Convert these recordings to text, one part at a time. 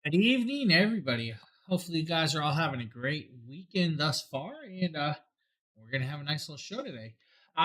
Good evening, everybody. Hopefully, you guys are all having a great weekend thus far, and we're gonna have a nice little show today.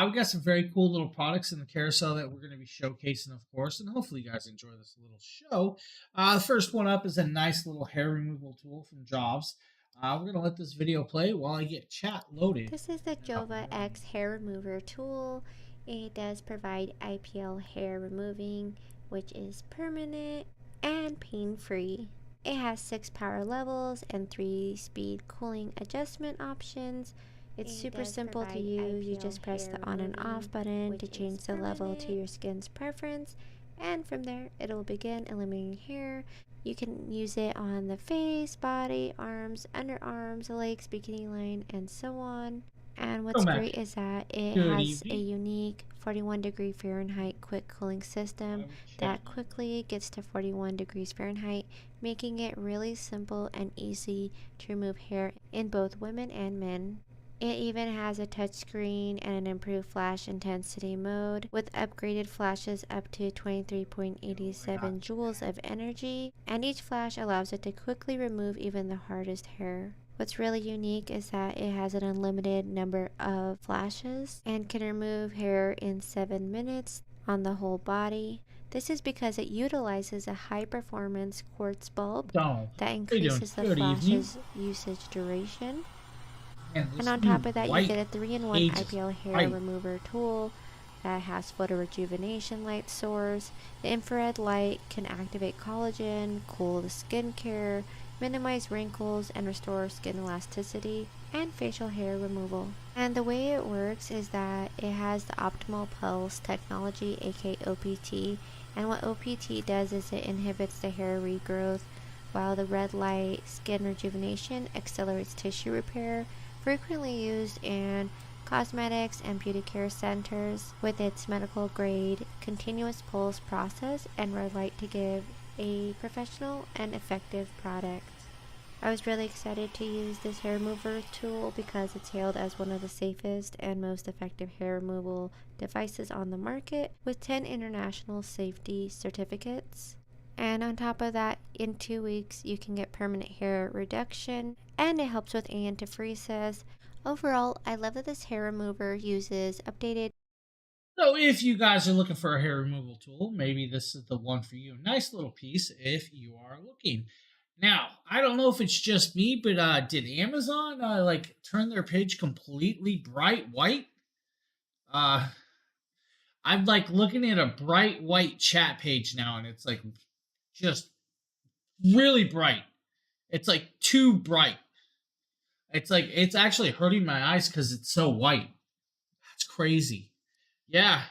We got some very cool little products in the carousel that we're gonna be showcasing, of course, and hopefully, you guys enjoy this little show. The first one up is a nice little hair removal tool from Jobs. We're gonna let this video play while I get chat loaded. This is the And up and Jova running. X hair remover tool. It does provide IPL hair removing, which is permanent and pain free. It has 6 power levels and 3 speed cooling adjustment options. It's super simple to use. You just press the on and off button to change the level to your skin's preference, and from there it'll begin eliminating hair. You can use it on the face, body, arms, underarms, legs, bikini line, and so on. And So, what's Mac, great is that it good has a evening. unique 41 degree Fahrenheit quick cooling system I was that chatting. quickly gets to 41 degrees Fahrenheit, making it really simple and easy to remove hair in both women and men. It even has a touchscreen and an improved flash intensity mode with upgraded flashes up to I got 23.87 you, joules man. of energy, and each flash allows it to quickly remove even the hardest hair. What's really unique is that it has an unlimited number of flashes and can remove hair in 7 minutes on the whole body. This is because it utilizes a high performance quartz bulb Donald, that how you doing? increases the Good evening. flash's usage duration. Man, And this on top new of that, you get white a 3-in-1 page is IPL hair bright. remover tool that has photo rejuvenation light source. The infrared light can activate collagen, cool the skincare, minimize wrinkles, and restore skin elasticity and facial hair removal. And the way it works is that it has the optimal pulse technology, aka OPT. And what OPT does is it inhibits the hair regrowth, while the red light skin rejuvenation accelerates tissue repair, frequently used in cosmetics and beauty care centers with its medical grade continuous pulse process and red light to give a professional and effective product. I was really excited to use this hair remover tool because it's hailed as one of the safest and most effective hair removal devices on the market with 10 international safety certificates. And on top of that, in 2 weeks, you can get permanent hair reduction and it helps with antifreezes. Overall, I love that this hair remover uses updated. So, if you guys are looking for a hair removal tool, maybe this is the one for you. Nice little piece if you are looking. Now, I don't know if it's just me, but did Amazon like turn their page completely bright white? Uh, I'm like looking at a bright white chat page now, and it's like just really bright. It's like too bright. It's like it's actually hurting my eyes because it's so white. That's crazy. Yeah.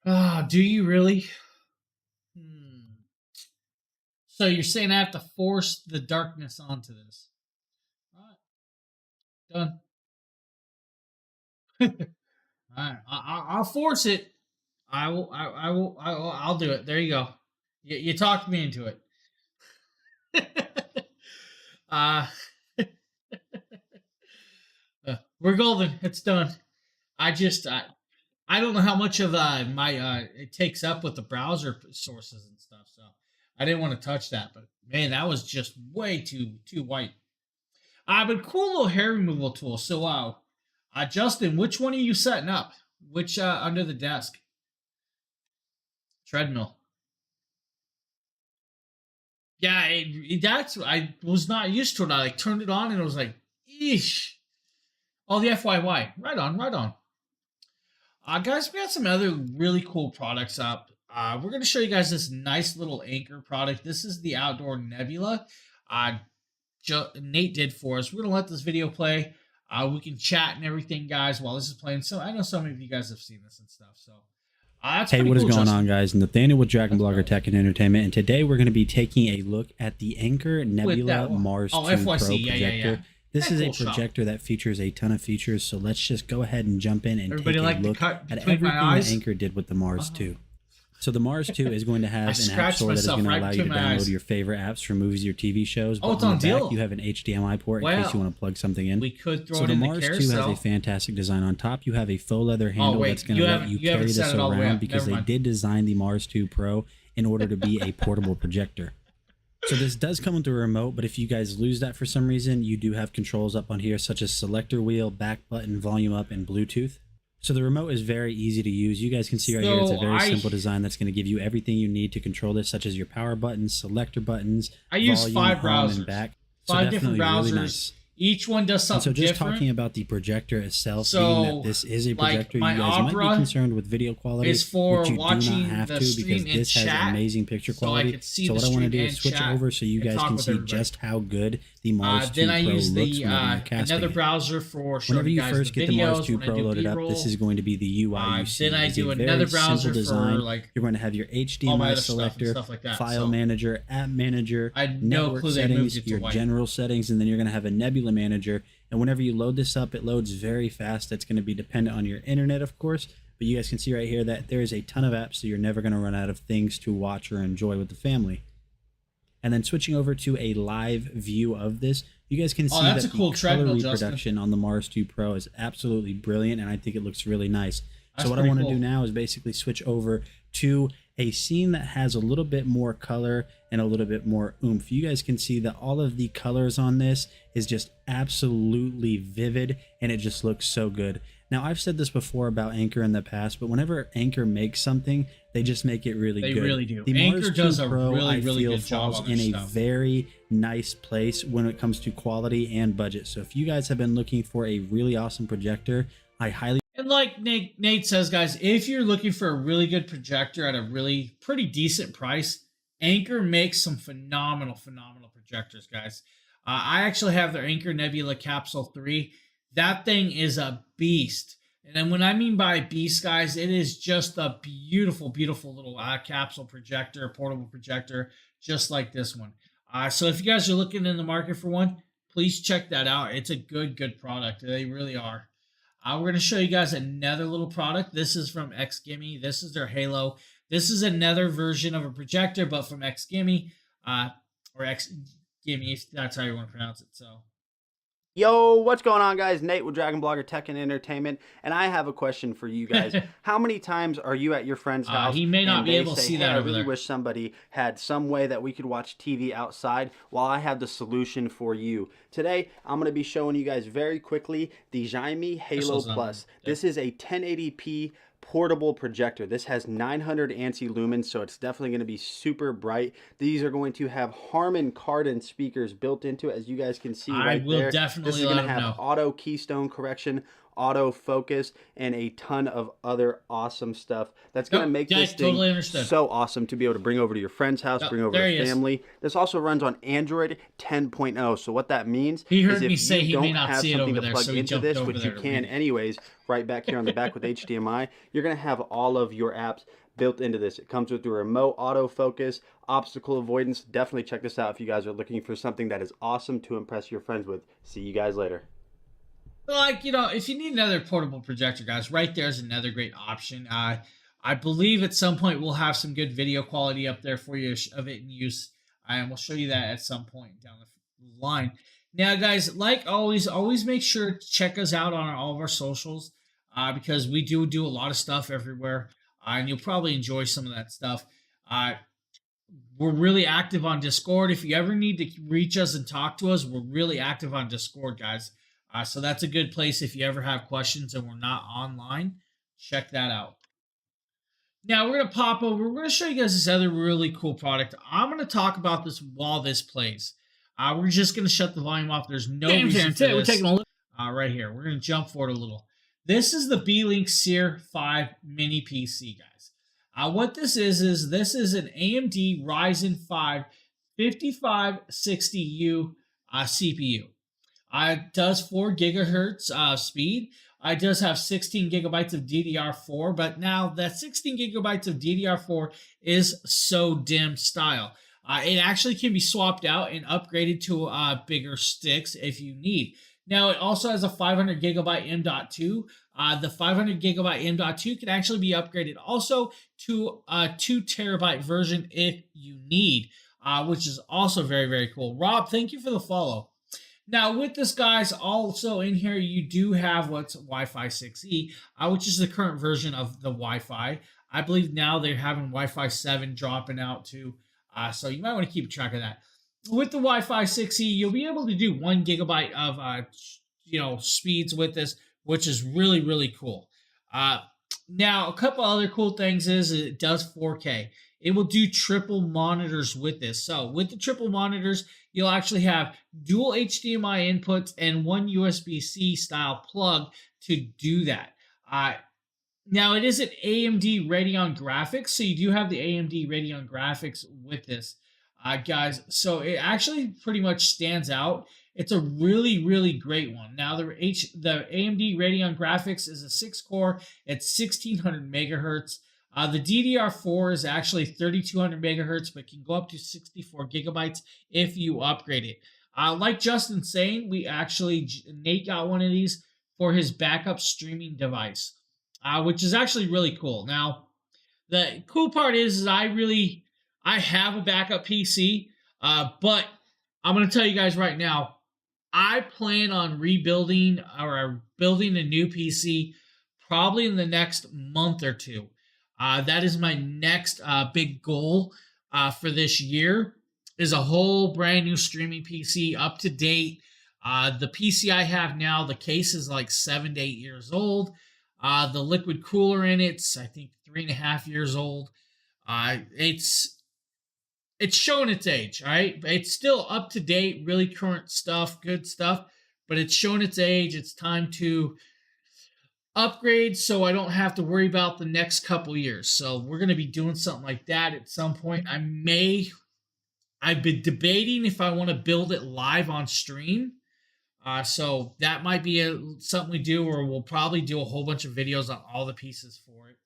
Do you really? Hmm. So you're saying I have to force the darkness onto this? All right, done. All right, I'll force it. I will. I will. I'll do it. There you go. You talked me into it. uh, we're golden. It's done. I don't know how much of my it takes up with the browser sources and stuff. So I didn't want to touch that. But man, that was just way too white. But cool little hair removal tool. So, Justin, which one are you setting up? Which under the desk? Treadmill. Yeah, that's I was not used to it. I like turned it on and it was like, eesh. Oh, the FYY. Right on, right on. Guys, we got some other really cool products up. We're going to show you guys this nice little anchor product. This is the Outdoor Nebula. Uh, Nate did for us. We're going to let this video play. We can chat and everything, guys, while this is playing. So I know some of you guys have seen this and stuff. So that's Hey, pretty what is cool, going on, Justin. guys? Nathaniel with Let's DragonBlogger go Tech and Entertainment, and today we're going to be taking a look at the Anchor with that Nebula one. Mars Oh, 2 FYC. Pro Yeah. projector. This That is a cool shot. projector that features a ton of features, so let's just go ahead and jump in and Everybody take a like the look cut at between my everything that eyes? Anchor did with the Mars Uh-huh. 2. So the Mars 2 is going to I have an app scratched store that is myself going to right allow you to between my download eyes. your favorite apps for movies or TV shows. Oh, But it's on on the back, deal. you have an HDMI port in case you Well, want to plug something in. we could throw So it the in the Mars 2 has a carousel. fantastic design. On top, you have a faux leather Oh handle wait, that's going to let you haven't carry set this it all the way around up. because Never they mind. did design the Mars 2 Pro in order to be a portable projector. So this does come with a remote, but if you guys lose that for some reason, you do have controls up on here such as selector wheel, back button, volume up, and Bluetooth. So the remote is very easy to use. You guys can see right here, it's a very simple design that's going to give you everything you need to control this, such as your power buttons, selector buttons, I use volume, 5 home, browsers. and back. So 5 different browsers. Really nice. Each one does something different. So just talking about the projector itself, so, being that this is a projector, like you guys might be concerned with video quality, is for which you watching do not have the to stream because this in has chat, amazing picture quality. So I can see so the what I want to do stream is switch and over so you guys can see everybody. just how good the Mars 2 then Pro I use looks the whenever you're casting another it. browser for showing Whenever you guys first the get the Mars videos, 2 when I Pro do loaded up, B-roll. this is going to be the UI you see. Then I It's do a another very browser simple design. for like You're going to have your all my HDMI other selector, stuff like that. file So, manager, app manager, I had no network clue they moved settings, it to your white. general settings, and then you're going to have a Nebula manager. And whenever you load this up, it loads very fast. That's going to be dependent on your internet, of course. But you guys can see right here that there is a ton of apps, so you're never going to run out of things to watch or enjoy with the family. And then switching over to a live view of this, you guys can see that the color reproduction on the Mars 2 Pro is absolutely brilliant, and I think it looks really nice. So what I want to do now is basically switch over to a scene that has a little bit more color and a little bit more oomph. You guys can see that all of the colors on this is just absolutely vivid, and it just looks so good. Now, I've said this before about Anker in the past, but whenever Anker makes something, they just make it really good. They really do. The Anker Mars 2 does a Pro, really, I really feel, good job falls on in their a stuff. very nice place when it comes to quality and budget. So if you guys have been looking for a really awesome projector, I highly... And like Nate says, guys, if you're looking for a really good projector at a really pretty decent price, Anker makes some phenomenal projectors, guys. I actually have their Anker Nebula Capsule 3. That thing is a beast. And then when I mean by beast, guys, it is just a beautiful, beautiful little capsule projector, portable projector, just like this one. So if you guys are looking in the market for one, please check that out. It's a good product. They really are. We're going to show you guys another little product. This is from XGimme. This is their Halo. This is another version of a projector, but from XGimme, or XGimme, if that's how you want to pronounce it. So, yo, what's going on, guys? Nate with DragonBlogger Tech and Entertainment, and I have a question for you guys. How many times are you at your friend's house? He may not and be they able to say, see hey, that I over really there. wish somebody had some way that we could watch TV outside. Well, I have the solution for you. Today, I'm going to be showing you guys very quickly the XGimme Halo Plus. This is a 1080p portable projector. This has 900 ANSI lumens, so it's definitely going to be super bright. These are going to have Harman Kardon speakers built into it, as you guys can see right there. This is going to have auto keystone correction, auto focus, and a ton of other awesome stuff that's going to make this thing so awesome to be able to bring over to your friend's house, bring over to family. This also runs on Android 10.0. So what that means is if you don't have something to plug into this, which you can anyways, right back here on the back with HDMI, you're going to have all of your apps built into this. It comes with the remote autofocus, obstacle avoidance. Definitely check this out if you guys are looking for something that is awesome to impress your friends with. See you guys later. Like, you know, if you need another portable projector, guys, right there's another great option. I believe at some point we'll have some good video quality up there for you of it in use, and we'll show you that at some point down the line. Now, guys, like always make sure to check us out on all of our socials, because we do a lot of stuff everywhere, and you'll probably enjoy some of that stuff. We're really active on Discord. If you ever need to reach us and talk to us, we're really active on Discord, guys. So that's a good place if you ever have questions and we're not online. Check that out. Now we're going to pop over. We're going to show you guys this other really cool product. I'm going to talk about this while this plays. We're just going to shut the volume off. There's no reason for this. We're taking a look. Right here. We're going to jump forward a little. This is the Beelink Seer 5 Mini PC, guys. What this is this is an AMD Ryzen 5 5560U CPU. It does 4 gigahertz speed. It does have 16 gigabytes of DDR4, but now that 16 gigabytes of DDR4 is SO-DIMM style. It actually can be swapped out and upgraded to bigger sticks if you need. Now, it also has a 500 gigabyte M.2. The 500 gigabyte M.2 can actually be upgraded also to a 2 terabyte version if you need, which is also very, very cool. Rob, thank you for the follow. Now, with this, guys, also in here, you do have what's Wi-Fi 6E, which is the current version of the Wi-Fi. I believe now they're having Wi-Fi 7 dropping out too. So you might want to keep track of that. With the Wi-Fi 6E, you'll be able to do 1 gigabyte of speeds with this, which is really, really cool. Now, a couple other cool things is it does 4K. It will do triple monitors with this. So with the triple monitors, you'll actually have dual HDMI inputs and one USB-C style plug to do that. Now, it isn't AMD Radeon graphics, so you do have the AMD Radeon graphics with this, guys. So it actually pretty much stands out. It's a really, really great one. Now, the AMD Radeon graphics is a 6-core. It's 1600 megahertz. The DDR4 is actually 3200 megahertz, but can go up to 64 gigabytes if you upgrade it. Like Justin's saying, Nate got one of these for his backup streaming device, which is actually really cool. Now, the cool part is I have a backup PC, but I'm going to tell you guys right now, I plan on rebuilding or building a new PC probably in the next month or two. That is my next big goal for this year, is a whole brand new streaming PC, up to date. The PC I have now, the case is like 7 to 8 years old. The liquid cooler in it's, I think, 3.5 years old. It's showing its age, all right? It's still up to date, really current stuff, good stuff, but it's showing its age. It's time to upgrade so I don't have to worry about the next couple years. So we're going to be doing something like that at some point. I've been debating if I want to build it live on stream. So that might be something we do, or we'll probably do a whole bunch of videos on all the pieces for it.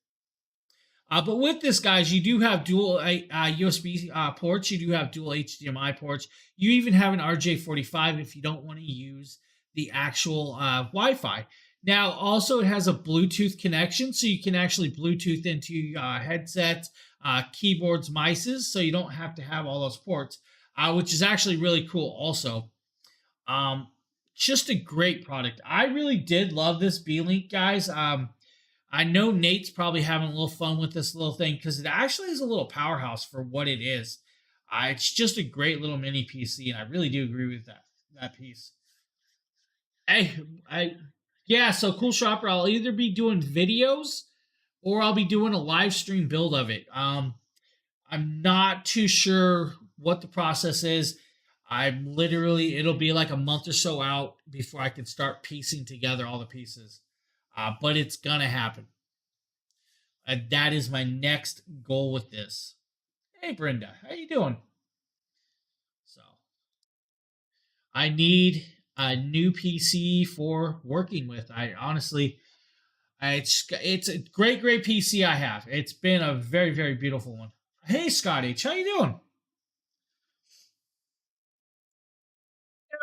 But with this, guys, you do have dual USB ports. You do have dual HDMI ports. You even have an RJ45 if you don't want to use the actual Wi-Fi. Now, also, it has a Bluetooth connection, so you can actually Bluetooth into headsets, keyboards, mices, so you don't have to have all those ports, which is actually really cool also. Just a great product. I really did love this B-Link, guys. I know Nate's probably having a little fun with this little thing because it actually is a little powerhouse for what it is. It's just a great little mini PC, and I really do agree with that piece. Yeah, so Cool Shopper, I'll either be doing videos or I'll be doing a live stream build of it. I'm not too sure what the process is. It'll be like a month or so out before I can start piecing together all the pieces. But it's going to happen. That is my next goal with this. Hey, Brenda, how you doing? So, I need a new PC for working with. It's a great PC I have. It's been a very, very beautiful one. Hey, Scott H, how you doing?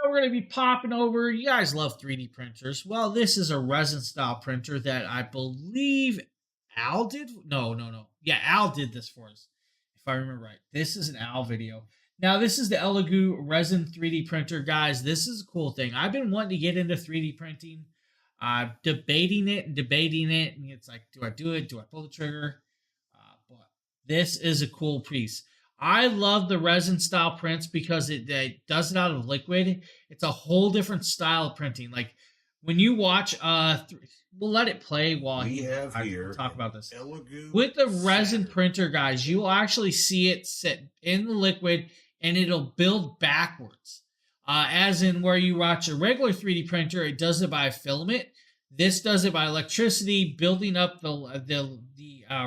We're going to be popping over. You guys love 3D printers. Well, this is a resin style printer that I believe Al did. No. Yeah, Al did this for us, if I remember right. This is an Al video. Now, this is the Elegoo resin 3D printer, guys. This is a cool thing. I've been wanting to get into 3D printing, debating it. And it's like, do I do it? Do I pull the trigger? But this is a cool piece. I love the resin style prints because it does it out of liquid. It's a whole different style of printing. Like when you watch, we'll let it play while I talk about this. With the resin printer, guys, you'll actually see it sit in the liquid and it'll build backwards. As in where you watch a regular 3D printer, it does it by filament. This does it by electricity, building up the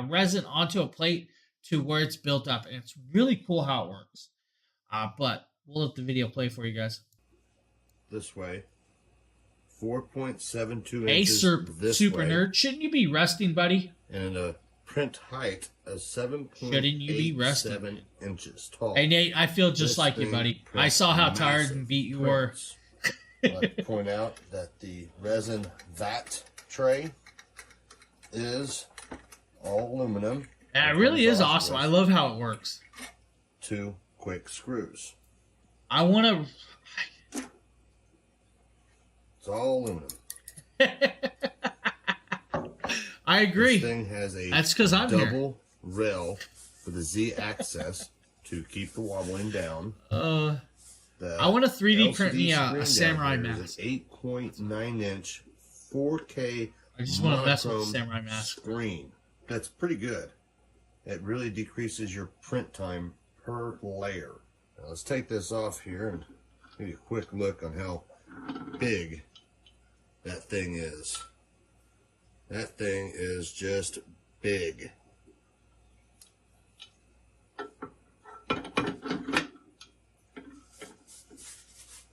resin onto a plate to where it's built up, and it's really cool how it works. But we'll let the video play for you guys. This way, 4.72 hey, inches. Hey, super nerd, shouldn't you be resting, buddy? And a print height of 7.87 inches tall. Hey, Nate, I feel just like you, buddy. I saw how tired and beat you were. I'd like to point out that the resin vat tray is all aluminum. Yeah, it really is awesome. I love how it works. 2 quick screws. I want to... It's all aluminum. I agree. This thing has a That's because I'm here. double rail for the Z axis to keep the wobbling down. I want to 3D print me a screen samurai down here is mask. an 8.9-inch 4K I just want to mess with the monochrome samurai mask. screen. That's pretty good. It really decreases your print time per layer. Now let's take this off here and give you a quick look on how big that thing is. That thing is just big.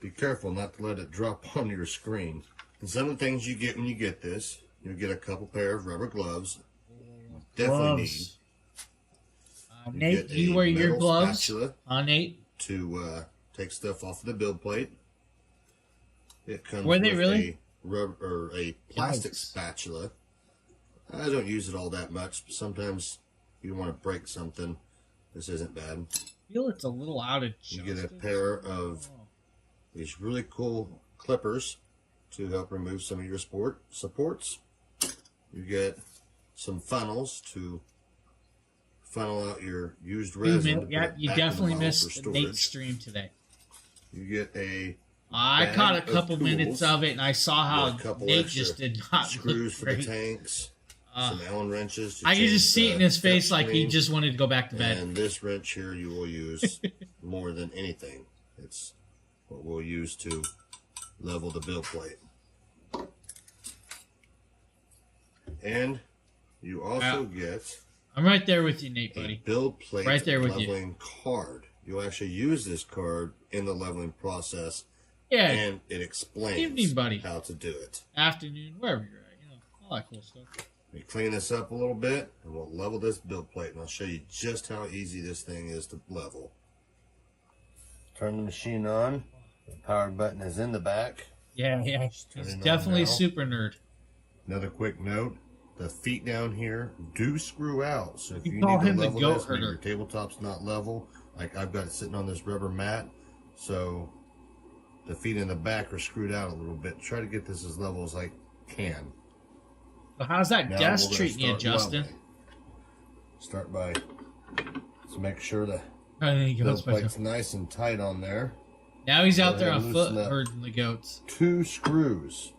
Be careful not to let it drop on your screen. And some of the things you get when you get this, you'll get a couple pair of rubber gloves. Definitely need. Nate, do you wear your gloves? Nate? To take stuff off of the build plate. It comes Were they with really? a rubber or a plastic spatula. I don't use it all that much, but sometimes you want to break something. This isn't bad. I feel it's a little out of You get a pair of these really cool clippers to help remove some of your supports. You get some funnels to funnel out your used resin. Yeah, you definitely missed Nate's stream today. You get a I caught a couple minutes of it, and I saw how Nate just did not screws look for great. the tanks, some Allen wrenches. I could just see it in his face like he just wanted to go back to bed. And this wrench here you will use more than anything. It's what we'll use to level the build plate. And you also get I'm right there with you, Nate, buddy. Build plate right there with leveling card. You'll actually use this card in the leveling process. Yeah. And it explains Evening, buddy. how to do it. Afternoon, wherever you're at. You know, all that cool stuff. We clean this up a little bit, and we'll level this build plate, and I'll show you just how easy this thing is to level. Turn the machine on. The power button is in the back. Yeah. He's definitely a super nerd. Another quick note. The feet down here do screw out, so if you call need to him the level goat this, maybe herder. your tabletop's not level, like I've got it sitting on this rubber mat, so the feet in the back are screwed out a little bit. Try to get this as level as I can. So how's that Now desk we're gonna treating you, start Justin? leveling. Start by, let's make sure the I think he build goes by plate's nice and tight on there. Now he's out there Go on ahead and foot loosen up. herding the goats. 2 screws,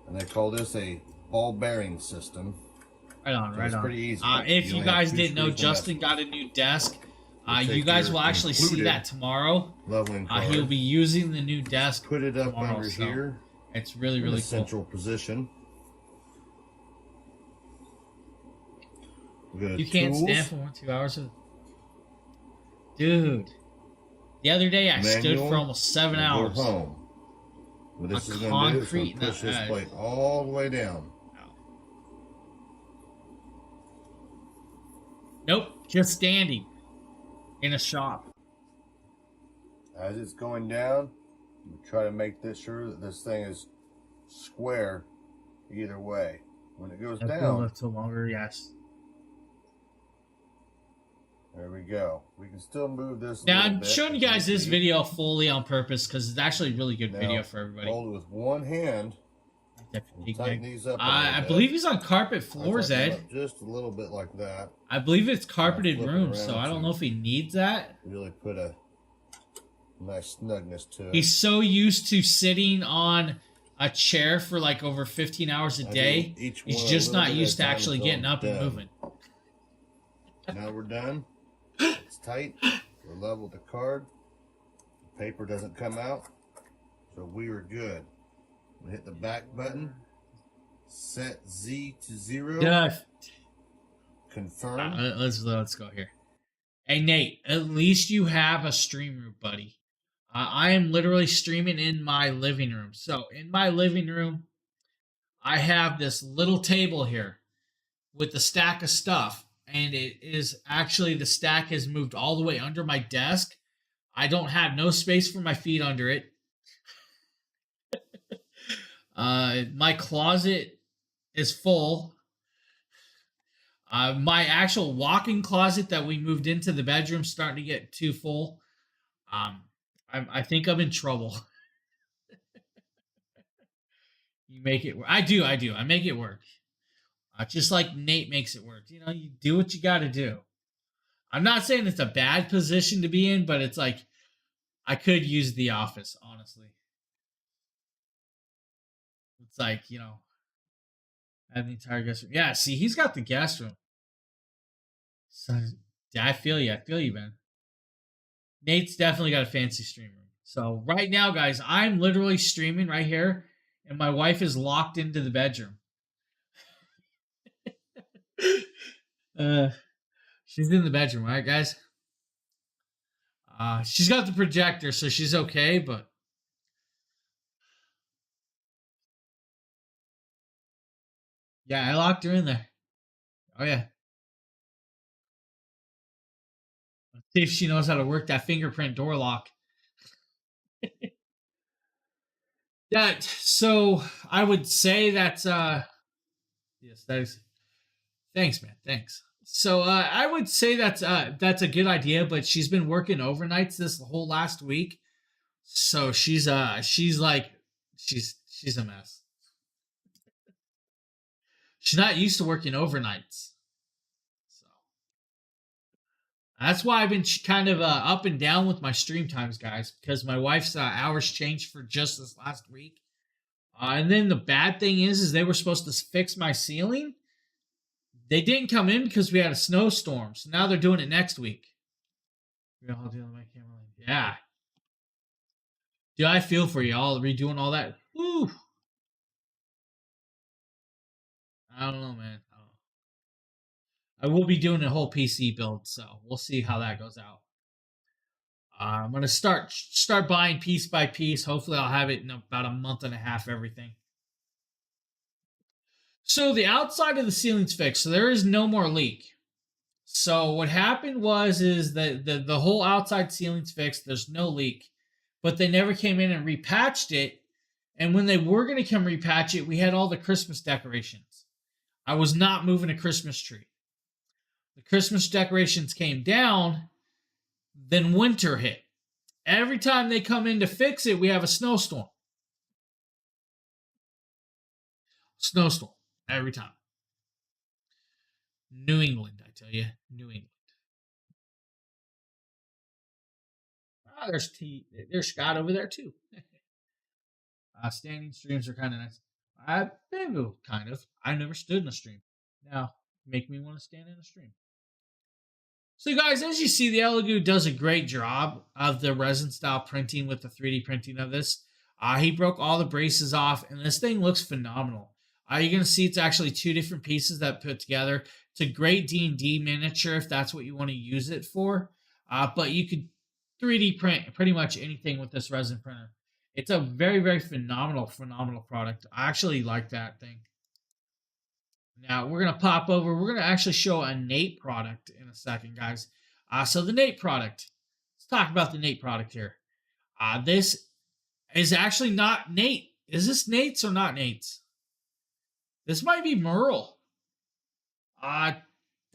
and they call this a ball bearing system. Right on, right It's on. pretty easy. If You you only guys have 2 didn't know, screws to mess Justin with. got a new desk. We'll You take guys your will actually see included that tomorrow. leveling card. He'll be using the new desk. Put it up tomorrow, under so here. It's really, in really the cool. central position. We go to You can't tools, stand for 1-2 hours of. Dude. The other day I stood manual, for almost 7 and hours. Go home. What this A is going to do is concrete gonna push this nut- plate all the way down. Nope, just standing in a shop. As it's going down, you try to make this sure that this thing is square either way. When it goes down, To longer, yes. there we go. We can still move this. a Now little I'm bit, showing you as guys this see. video fully on purpose because it's actually a really good Now, video for everybody. Hold it with one hand. Definitely. Tighten these up. a I little bit. believe he's on carpet I'll floors, tighten them Ed. up just a little bit like that. I believe it's carpeted flip it rooms, around so I don't too. know if he needs that. Really put a nice snugness to it. He's so used to sitting on a chair for like over 15 hours a I do day. each He's one a just little not bit used to at a time actually until getting I'm up and done. moving. Now we're done. It's tight. We're level with the card. The paper doesn't come out. So we are good. We hit the back button. Set Z to 0. Confirm. Let's go here. Hey Nate, at least you have a stream room, buddy. I am literally streaming in my living room. So in my living room, I have this little table here with a stack of stuff, and it is actually the stack has moved all the way under my desk. I don't have no space for my feet under it. My closet is full. My actual walk-in closet that we moved into the bedroom starting to get too full. I think I'm in trouble. You make it work. I do. I make it work. Just like Nate makes it work. You know, you do what you got to do. I'm not saying it's a bad position to be in, but it's like I could use the office, honestly. It's like, you know, I have the entire guest room. Yeah, see, he's got the guest room. So, yeah, I feel you. I feel you, man. Nate's definitely got a fancy stream room. So right now, guys, I'm literally streaming right here, and my wife is locked into the bedroom. She's in the bedroom, right, guys? She's got the projector, so she's okay, but yeah, I locked her in there. Oh yeah. Let's see if she knows how to work that fingerprint door lock. Yeah, so I would say that's yes, that is thanks, man. Thanks. So I would say that's a good idea, but she's been working overnights this whole last week. So she's like she's a mess. She's not used to working overnights. So that's why I've been kind of up and down with my stream times, guys, because my wife's hours changed for just this last week. And then the bad thing is they were supposed to fix my ceiling. They didn't come in because we had a snowstorm. So now they're doing it next week. Yeah. Dude, I feel for you all redoing all that. Woo. I don't know, man. I will be doing a whole PC build, so we'll see how that goes out. I'm gonna start buying piece by piece. Hopefully, I'll have it in about a month and a half. Everything. So the outside of the ceiling's fixed, so there is no more leak. So what happened is that the whole outside ceiling's fixed. There's no leak, but they never came in and repatched it. And when they were gonna come repatch it, we had all the Christmas decorations. I was not moving a Christmas tree. The Christmas decorations came down, then winter hit. Every time they come in to fix it, we have a snowstorm. Snowstorm. Every time. New England, I tell you. New England. There's Scott over there, too. Standing streams are kind of nice. I've been kind of. I've never stood in a stream. Now, make me want to stand in a stream. So guys, as you see, the Elegoo does a great job of the resin style printing with the 3D printing of this. He broke all the braces off, and this thing looks phenomenal. You're going to see it's actually two different pieces that put together. It's a great D&D miniature if that's what you want to use it for. But you could 3D print pretty much anything with this resin printer. It's a very, very phenomenal product. I actually like that thing. Now, we're going to pop over. We're going to actually show a Nate product in a second, guys. So the Nate product. Let's talk about the Nate product here. This is actually not Nate. Is this Nate's or not Nate's? This might be Merle.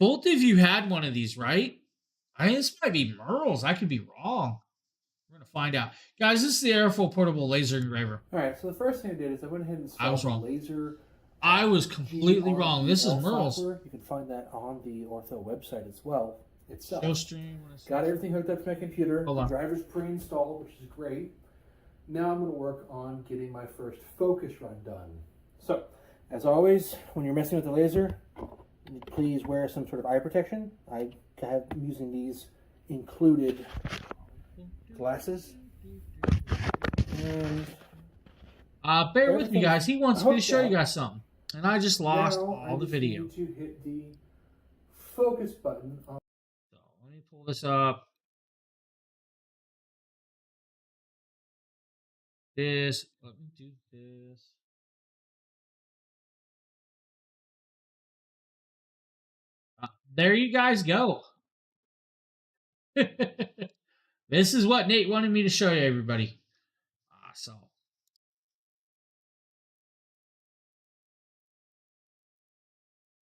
Both of you had one of these, right? I think this might be Merle's. I could be wrong. We're going to find out. Guys, this is the Airflow Portable Laser Engraver. All right, so the first thing I did is I went ahead and installed I was wrong. laser. I was completely wrong. This is Merle's. Software. You can find that on the Ortho website as well. Itself. Show stream. Got everything hooked up to my computer. Hold on. The driver's pre-installed, which is great. Now I'm going to work on getting my first focus run done. So, as always, when you're messing with the laser, please wear some sort of eye protection. I'm using these included glasses. And bear with me, guys. He wants me to show so. you guys something. And I just lost all the video. Need to hit the focus button on. So let me pull this up. Let me do this. There you guys go. This is what Nate wanted me to show you, everybody. So.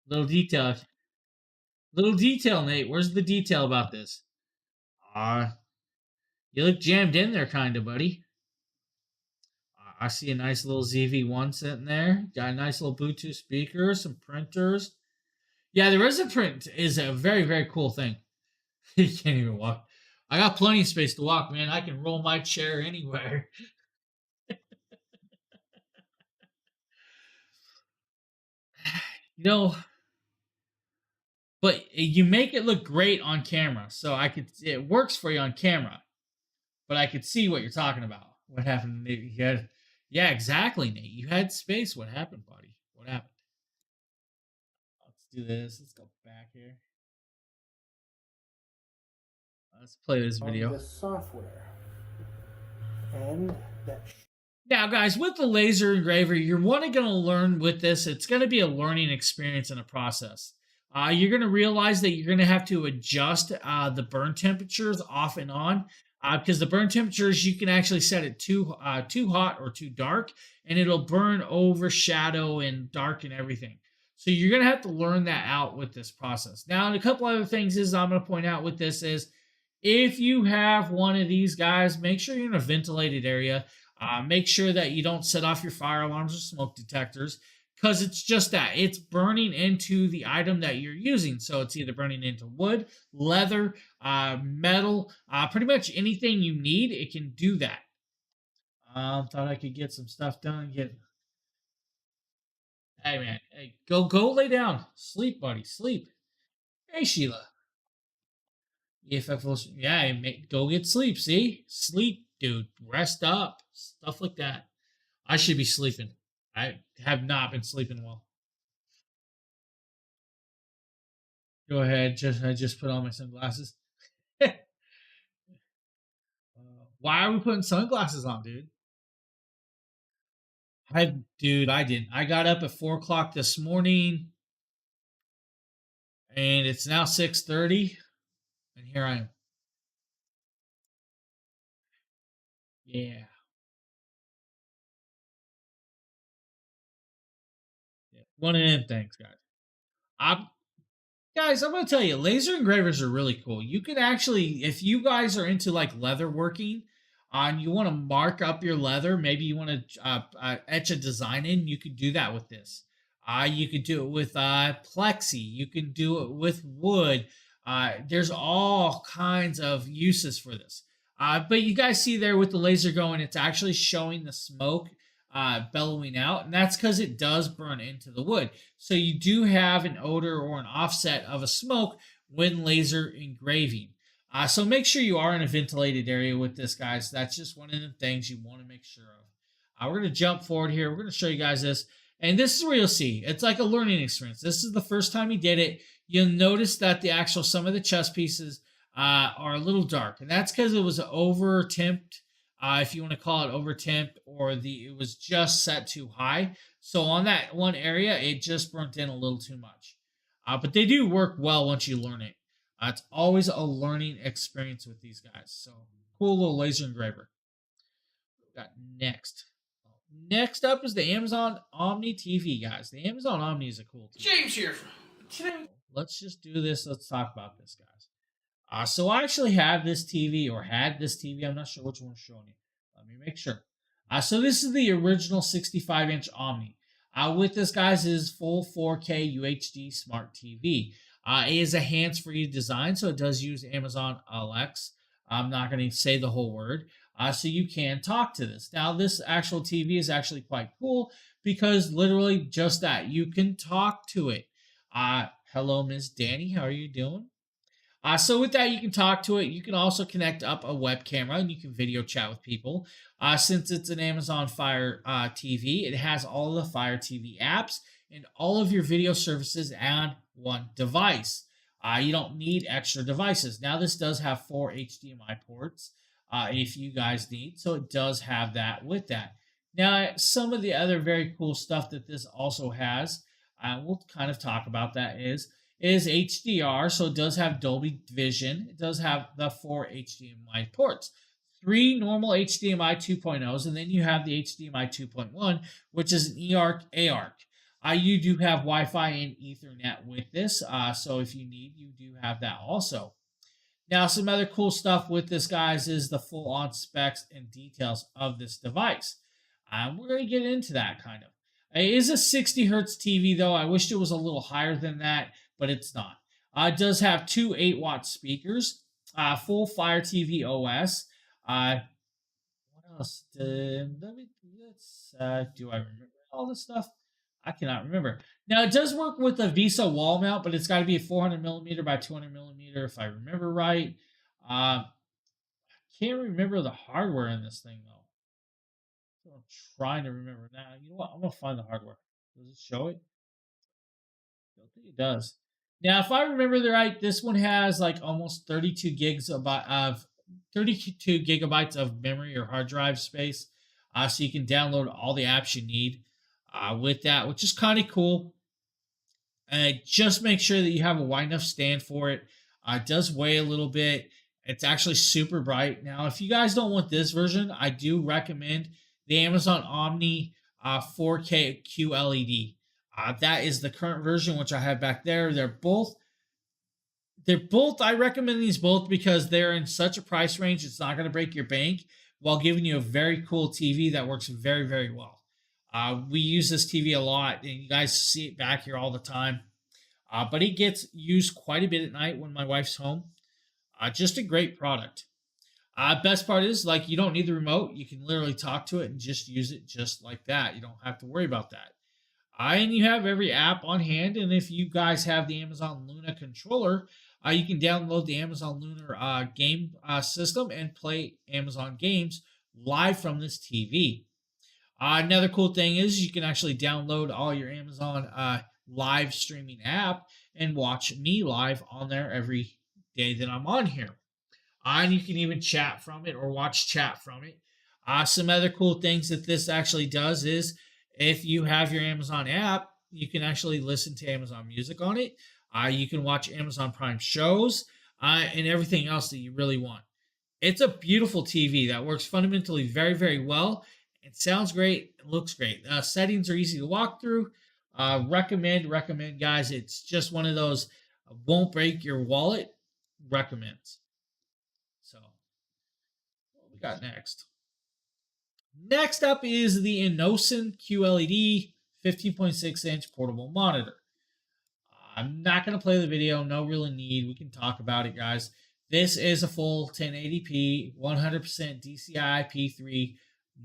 Little detail, Nate. Where's the detail about this? You look jammed in there, kind of, buddy. I see a nice little ZV-1 sitting there. Got a nice little Bluetooth speaker, some printers. Yeah, the resin print is a very, very cool thing. You can't even walk. I got plenty of space to walk, man. I can roll my chair anywhere. You know, but you make it look great on camera. So it works for you on camera. But I could see what you're talking about. What happened? Yeah, exactly, Nate. You had space. What happened, buddy? What happened? Let's do this. Let's go back here. Let's play this video. The software. And that. Now, guys, with the laser engraver, you're going to learn with this. It's going to be a learning experience and a process. You're going to realize that you're going to have to adjust the burn temperatures off and on. Because the burn temperatures, you can actually set it too hot or too dark, and it'll burn, overshadow, and darken everything. So you're going to have to learn that out with this process. Now, and a couple other things I'm going to point out with this is, if you have one of these guys, make sure you're in a ventilated area. Make sure that you don't set off your fire alarms or smoke detectors, because it's just that. It's burning into the item that you're using. So it's either burning into wood, leather, metal, pretty much anything you need, it can do that. Thought I could get some stuff done. Hey, man. Hey, go lay down. Sleep, buddy. Sleep. Hey, Sheila. Yeah, go get sleep. See? Sleep, dude. Rest up. Stuff like that. I should be sleeping. I have not been sleeping well. Go ahead. I just put on my sunglasses. Why are we putting sunglasses on, dude? I didn't. I got up at 4 o'clock this morning, and it's now 6:30, and here I am. Yeah. One of them things, guys. I'm going to tell you, laser engravers are really cool. You can actually, if you guys are into like leather working, and you want to mark up your leather, maybe you want to etch a design in, you could do that with this. You could do it with plexi. You can do it with wood. There's all kinds of uses for this. But you guys see there with the laser going, it's actually showing the smoke bellowing out, and that's because it does burn into the wood. So you do have an odor or an offset of a smoke when laser engraving. So make sure you are in a ventilated area with this, guys. That's just one of the things you want to make sure of. We're going to jump forward here. We're going to show you guys this. And this is where you'll see. It's like a learning experience. This is the first time he did it. You'll notice that some of the chest pieces are a little dark. And that's because it was over-temped, if you want to call it over-temp, or it was just set too high. So on that one area, it just burnt in a little too much. But they do work well once you learn it. It's always a learning experience with these guys. So cool little laser engraver. Got next. Next up is the Amazon Omni TV, guys. The Amazon Omni is a cool TV. James here. Let's just do this. Let's talk about this, guys. So I actually have this TV, or had this TV. I'm not sure which one's showing you. Let me make sure. So this is the original 65-inch Omni. With this, guys, is full 4K UHD smart TV. It is a hands-free design, so it does use Amazon Alexa. I'm not going to say the whole word. So you can talk to this. Now, this actual TV is actually quite cool because literally just that. You can talk to it. Hello, Miss Danny. How are you doing? So with that, you can talk to it. You can also connect up a web camera and you can video chat with people. Since it's an Amazon Fire TV, it has all the Fire TV apps and all of your video services on one device. You don't need extra devices. Now, this does have 4 HDMI ports if you guys need, so it does have that with that. Now, some of the other very cool stuff that this also has, we'll kind of talk about that, is HDR, so it does have Dolby Vision. It does have the 4 HDMI ports, 3 normal HDMI 2.0s, and then you have the HDMI 2.1, which is an eARC. You do have Wi-Fi and Ethernet with this, so if you need, you do have that also. Now, some other cool stuff with this, guys, is the full-on specs and details of this device. We're going to get into that kind of. It is a 60 hertz TV, though. I wished it was a little higher than that, but it's not. It does have two 8-watt speakers, full Fire TV OS. What else? Do I remember all this stuff? I cannot remember. Now, it does work with a VESA wall mount, but it's got to be a 400 millimeter by 200 millimeter, if I remember right. I can't remember the hardware in this thing, though. So I'm trying to remember now. You know what? I'm going to find the hardware. Does it show it? I don't think it does. Now, if I remember right, this one has like almost 32 gigabytes of memory or hard drive space, so you can download all the apps you need with that, which is kind of cool. Just make sure that you have a wide enough stand for it. It does weigh a little bit. It's actually super bright. Now, if you guys don't want this version, I do recommend the Amazon Omni 4K QLED. That is the current version, which I have back there. They're both. I recommend these both because they're in such a price range. It's not going to break your bank while giving you a very cool TV that works very, very well. We use this TV a lot, and you guys see it back here all the time. But it gets used quite a bit at night when my wife's home. Just a great product. Best part is, like, you don't need the remote. You can literally talk to it and just use it just like that. You don't have to worry about that. And you have every app on hand. And if you guys have the Amazon Luna controller, you can download the Amazon Luna game system and play Amazon games live from this TV. Another cool thing is you can actually download all your Amazon live streaming app and watch me live on there every day that I'm on here. And you can even chat from it or watch chat from it. Some other cool things that this actually does is if you have your Amazon app, you can actually listen to Amazon Music on it. You can watch Amazon Prime shows and everything else that you really want. It's a beautiful TV that works fundamentally very, very well. It sounds great. It looks great. Settings are easy to walk through. Recommend, guys. It's just one of those won't break your wallet recommends. So, what we got next? Next up is the Inosin QLED 15.6 inch portable monitor. I'm not going to play the video. No really need. We can talk about it, guys. This is a full 1080p, 100% DCI IP3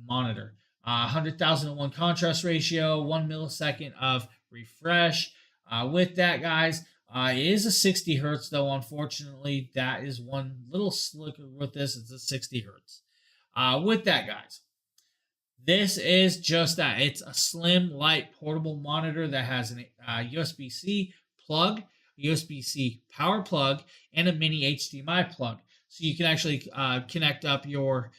monitor. 100,001 contrast ratio, 1 millisecond of refresh. With that, guys, it is a 60 hertz, though, unfortunately. That is one little slicker with this. It's a 60 hertz. With that, guys, this is just that. It's a slim, light, portable monitor that has a USB-C plug, USB-C power plug, and a mini HDMI plug. So you can actually connect up your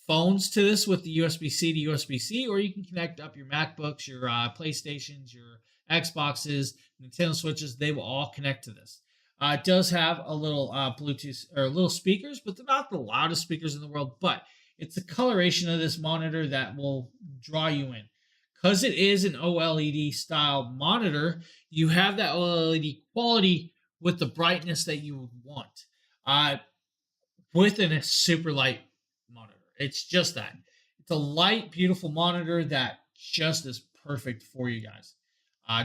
phones to this with the USB-C to USB-C, or you can connect up your MacBooks, your PlayStations, your Xboxes, Nintendo Switches. They will all connect to this. It does have a little Bluetooth or little speakers, but they're not the loudest speakers in the world. But it's the coloration of this monitor that will draw you in. Because it is an OLED style monitor, you have that OLED quality with the brightness that you would want. Within a super light monitor. It's just that. It's a light, beautiful monitor that just is perfect for you guys.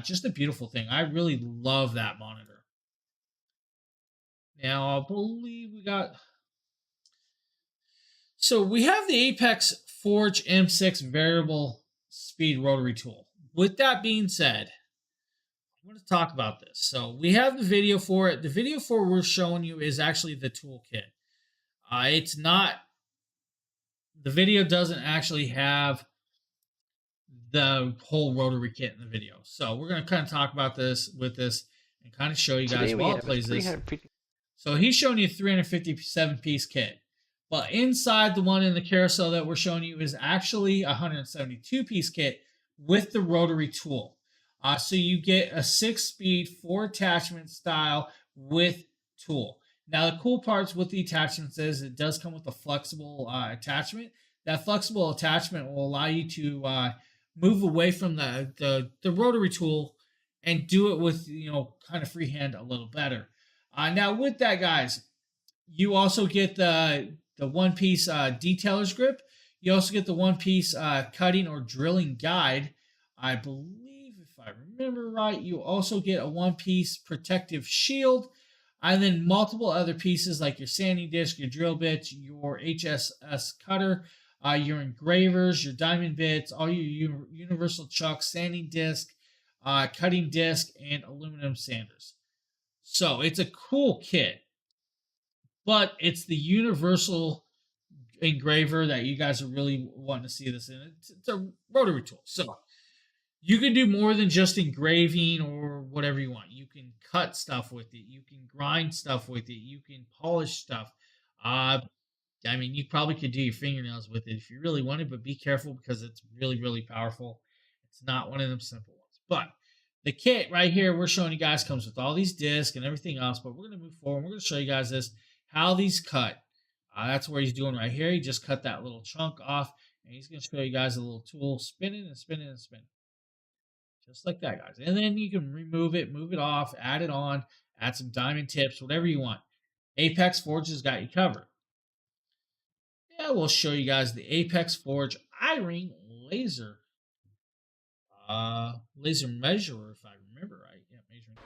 Just a beautiful thing. I really love that monitor. Now, I believe we got... So we have the Apex Forge M6 variable speed rotary tool. With that being said, I'm going to talk about this. So we have the video for it. The video for we're showing you is actually the toolkit. It's not... The video doesn't actually have the whole rotary kit in the video. So we're going to kind of talk about this with this and kind of show you guys while it plays this. So he's showing you a 357-piece kit. But inside the one in the carousel that we're showing you is actually a 172-piece kit with the rotary tool. So you get a 6-speed, 4-attachment style with tool. Now, the cool parts with the attachments is it does come with a flexible attachment. That flexible attachment will allow you to move away from the rotary tool and do it with, kind of freehand a little better. Now, with that, guys, you also get the one-piece detailer's grip. You also get the one-piece cutting or drilling guide. I believe, if I remember right, you also get a one-piece protective shield, and then multiple other pieces like your sanding disc, your drill bits, your HSS cutter, your engravers, your diamond bits, all your universal chuck, sanding disc, cutting disc, and aluminum sanders. So it's a cool kit, but it's the universal engraver that you guys are really wanting to see this in. It's a rotary tool. So you can do more than just engraving or whatever you want. You can cut stuff with it. You can grind stuff with it. You can polish stuff. I mean, you probably could do your fingernails with it if you really wanted, but be careful because it's really, really powerful. It's not one of them simple ones. But the kit right here we're showing you guys comes with all these discs and everything else, but we're going to move forward. We're going to show you guys this, how these cut. That's what he's doing right here. He just cut that little chunk off, and he's going to show you guys a little tool spinning and spinning and spinning. Just like that, guys. And then you can remove it, move it off, add it on, add some diamond tips, whatever you want. Apex Forge has got you covered. Yeah, we'll show you guys the Apex Forge iRing laser laser measurer, if I remember right. Yeah, measuring.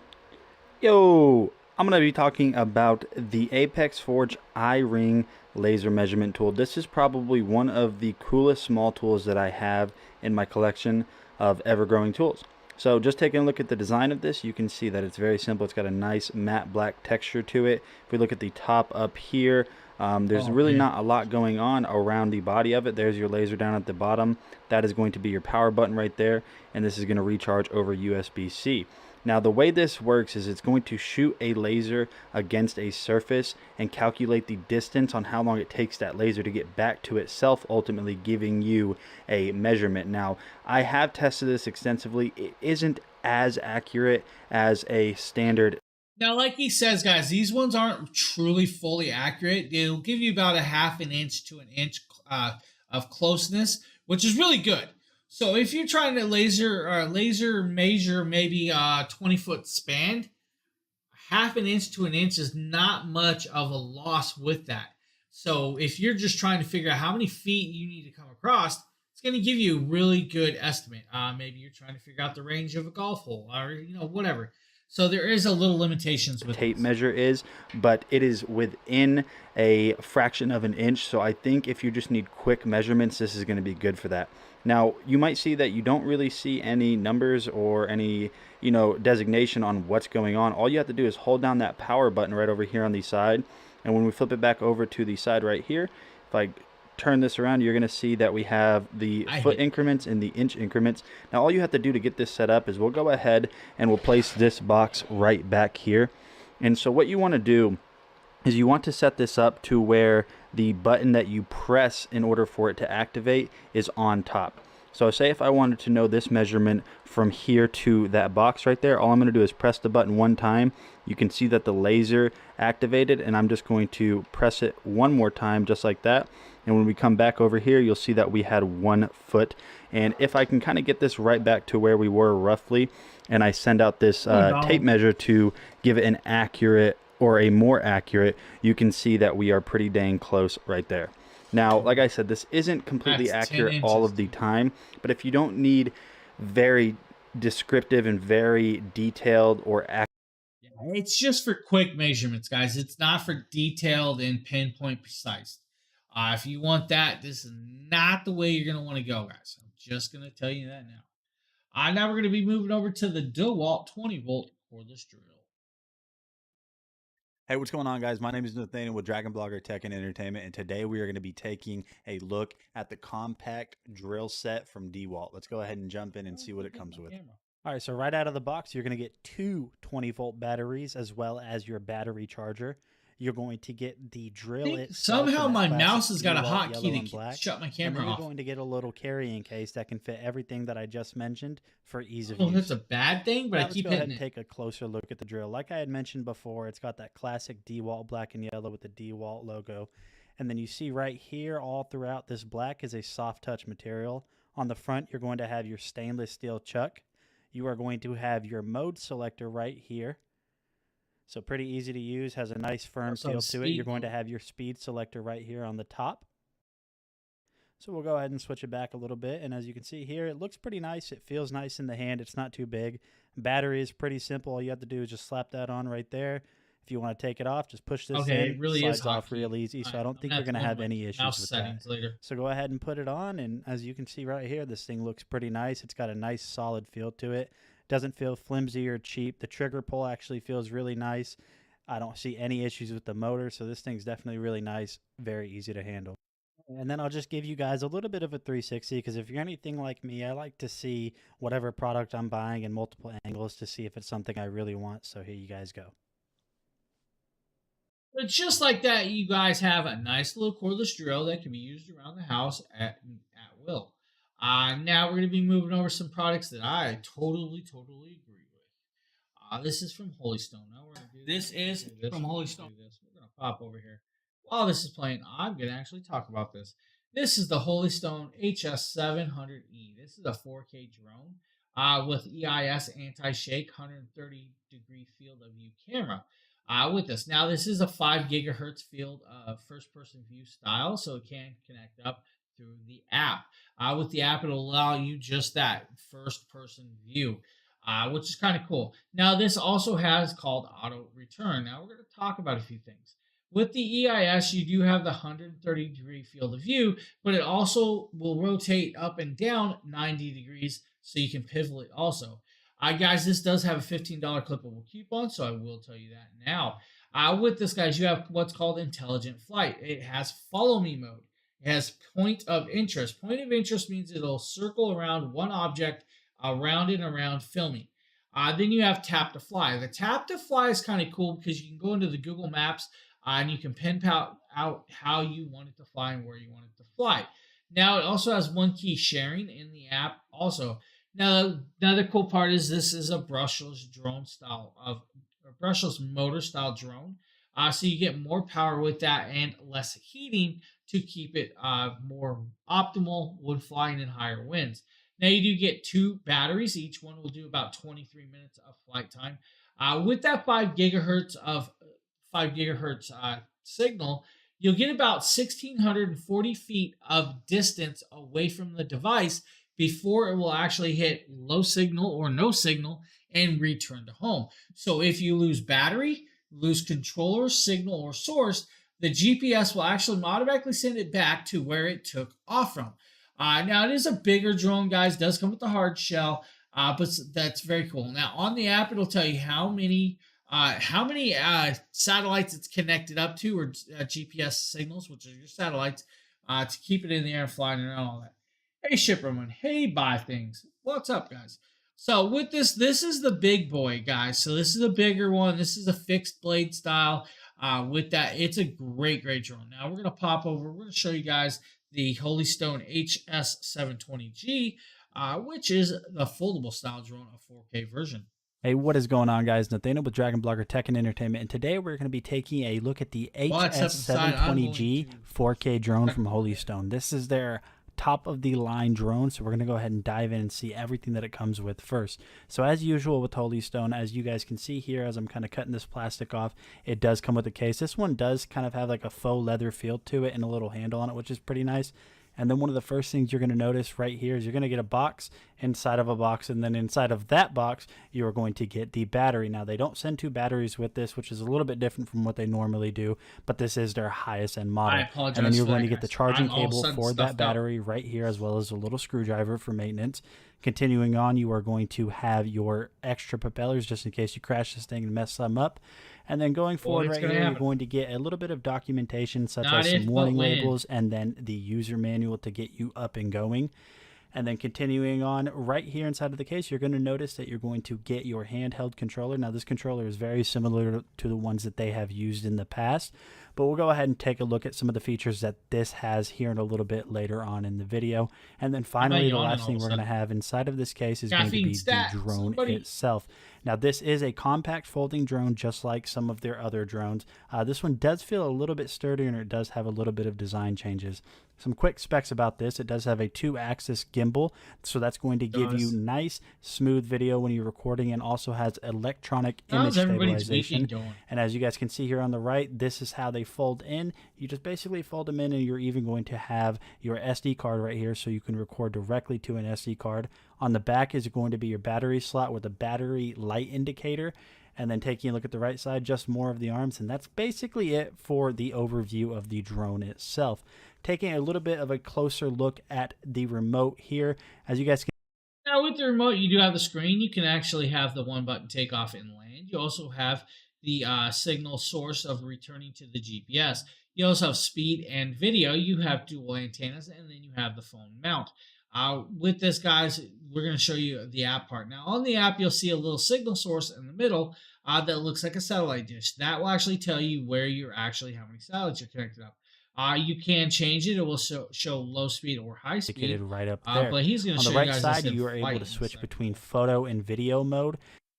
Yo, I'm going to be talking about the Apex Forge iRing laser measurement tool. This is probably one of the coolest small tools that I have in my collection of ever-growing tools. So just taking a look at the design of this, you can see that it's very simple. It's got a nice matte black texture to it. If we look at the top up here, there's really not a lot going on around the body of it. There's your laser down at the bottom. That is going to be your power button right there, and this is going to recharge over USB-C. Now the way this works is it's going to shoot a laser against a surface and calculate the distance on how long it takes that laser to get back to itself, ultimately giving you a measurement. Now I have tested this extensively. It isn't as accurate as a standard. Now, like he says, guys, these ones aren't truly fully accurate. It'll give you about a half an inch to an inch of closeness, which is really good. So if you're trying to laser measure maybe a 20-foot span, half an inch to an inch is not much of a loss with that. So if you're just trying to figure out how many feet you need to come across, it's going to give you a really good estimate. Maybe you're trying to figure out the range of a golf hole or, whatever. So there is a little limitations with tape measure is, but it is within a fraction of an inch. So I think if you just need quick measurements, this is going to be good for that. Now you might see that you don't really see any numbers or any, designation on what's going on. All you have to do is hold down that power button right over here on the side. And when we flip it back over to the side right here, if I turn this around, you're going to see that we have the foot increments and the inch increments. Now all you have to do to get this set up is we'll go ahead and we'll place this box right back here. And so what you want to do is you want to set this up to where the button that you press in order for it to activate is on top. So say if I wanted to know this measurement from here to that box right there, all I'm going to do is press the button one time. You can see that the laser activated, and I'm just going to press it one more time just like that. And when we come back over here, you'll see that we had 1 foot. And if I can kind of get this right back to where we were roughly, and I send out this tape measure to give it an accurate or a more accurate, you can see that we are pretty dang close right there. Now, like I said, this isn't completely accurate all of the time, but if you don't need very descriptive and very detailed or accurate, it's just for quick measurements, guys. It's not for detailed and pinpoint precise. If you want that, this is not the way you're going to want to go, guys. I'm just going to tell you that now. Now we're going to be moving over to the DeWalt 20-volt cordless drill. Hey, what's going on, guys? My name is Nathaniel with DragonBlogger Tech and Entertainment, and today we are going to be taking a look at the compact drill set from DeWalt. Let's go ahead and jump in and see what it comes with. All right, so right out of the box, you're going to get 2 20-volt batteries as well as your battery charger. You're going to get the drill itself. Somehow my mouse has got a hotkey to shut my camera off. You're going to get a little carrying case that can fit everything that I just mentioned for ease of use. use. That's a bad thing, but I keep hitting it. Let's go ahead and take a closer look at the drill. Like I had mentioned before, it's got that classic DeWalt black and yellow with the DeWalt logo. And then you see right here all throughout this black is a soft touch material. On the front, you're going to have your stainless steel chuck. You are going to have your mode selector right here. So pretty easy to use, has a nice firm feel to it. You're going to have your speed selector right here on the top. So we'll go ahead and switch it back a little bit. And as you can see here, it looks pretty nice. It feels nice in the hand. It's not too big. Battery is pretty simple. All you have to do is just slap that on right there. If you want to take it off, just push this in. It really slides is off real easy. So I don't think you're going to have any issues with that. Later. So go ahead and put it on. And as you can see right here, this thing looks pretty nice. It's got a nice solid feel to it. Doesn't feel flimsy or cheap. The trigger pull actually feels really nice. I don't see any issues with the motor. So this thing's definitely really nice. Very easy to handle. And then I'll just give you guys a little bit of a 360 because if you're anything like me, I like to see whatever product I'm buying in multiple angles to see if it's something I really want. So here you guys go. But just like that, you guys have a nice little cordless drill that can be used around the house at will. Now we're going to be moving over some products that I totally agree with. This is from Holystone. Now we're going to do this. From Holystone. We're going to pop over here. While this is playing, I'm going to actually talk about this. This is the Holystone HS700E. This is a 4K drone with EIS anti-shake 130 degree field of view camera. With this. Now, this is a 5 gigahertz field first-person view style, so it can connect up through the app. With the app, it'll allow you just that first-person view, which is kind of cool. Now, this also has called auto return. Now, we're going to talk about a few things. With the EIS, you do have the 130 degree field of view, but it also will rotate up and down 90 degrees, so you can pivot it also. Guys, this does have a $15 clippable coupon, so I will tell you that now. With this, guys, you have what's called intelligent flight. It has follow me mode. It has point of interest. Point of interest means it'll circle around one object around and around filming. Then you have tap to fly. The tap to fly is kind of cool because you can go into the Google Maps and you can pinpoint out how you want it to fly and where you want it to fly. Now, it also has one key sharing in the app also. Now, the other cool part is this is a brushless drone style of a brushless motor style drone. So you get more power with that and less heating to keep it more optimal when flying in higher winds. Now you do get 2 batteries. Each one will do about 23 minutes of flight time. With that 5 gigahertz signal, you'll get about 1,640 feet of distance away from the device before it will actually hit low signal or no signal and return to home. So if you lose battery, lose controller, signal, or source, the GPS will actually automatically send it back to where it took off from. Now, it is a bigger drone, guys. It does come with the hard shell, but that's very cool. Now, on the app, it'll tell you how many satellites it's connected up to, or GPS signals, which are your satellites, to keep it in the air, flying around, all that. Hey, Shipperman. Hey, Buy Things. What's up, guys? So with this is the big boy, guys. So this is a bigger one. This is a fixed blade style. With that, it's a great drone. Now we're going to pop over. We're going to show you guys the Holystone HS720G, which is the foldable style drone, a 4K version. Hey, what is going on, guys? Nathaniel with DragonBlogger Tech and Entertainment, and today we're going to be taking a look at the HS720G 4K drone from Holystone. This is their top of the line drone, so we're going to go ahead and dive in and see everything that it comes with first. So as usual with Holystone, as you guys can see here, as I'm kind of cutting this plastic off, it does come with a case. This one does kind of have like a faux leather feel to it and a little handle on it, which is pretty nice. And then one of the first things you're going to notice right here is you're going to get a box inside of a box, and then inside of that box you are going to get the battery. Now, they don't send 2 batteries with this, which is a little bit different from what they normally do, but this is their highest end model. I apologize. And then you're going to that, get the guys. charging cable for that battery right here, as well as a little screwdriver for maintenance. Continuing on, you are going to have your extra propellers just in case you crash this thing and mess them up. And then going forward right here, you're going to get a little bit of documentation, such as some warning labels, and then the user manual to get you up and going. And then continuing on, right here inside of the case, you're going to notice that you're going to get your handheld controller. Now, this controller is very similar to the ones that they have used in the past, but we'll go ahead and take a look at some of the features that this has here in a little bit later on in the video. And then finally, the last thing we're going to have inside of this case is going to be the drone itself. Now, this is a compact folding drone, just like some of their other drones. This one does feel a little bit sturdier, and it does have a little bit of design changes. Some quick specs about this: it does have a 2-axis gimbal, so that's going to give you nice, smooth video when you're recording, and also has electronic image stabilization. And as you guys can see here on the right, this is how they fold in. You just basically fold them in, and you're even going to have your SD card right here, so you can record directly to an SD card. On the back is going to be your battery slot with a battery light indicator. And then taking a look at the right side, just more of the arms. And that's basically it for the overview of the drone itself. Taking a little bit of a closer look at the remote here, as you guys can. Now with the remote, you do have the screen. You can actually have the one button takeoff and land. You also have the signal source of returning to the GPS. You also have speed and video. You have dual antennas, and then you have the phone mount. With this, guys, we're going to show you the app part. Now, on the app, you'll see a little signal source in the middle that looks like a satellite dish. That will actually tell you where you're actually, how many satellites you're connected up. You can change it. It will show low speed or high speed. Right up there. But he's going to show you guys. On the right side, you are able to switch between photo and video mode.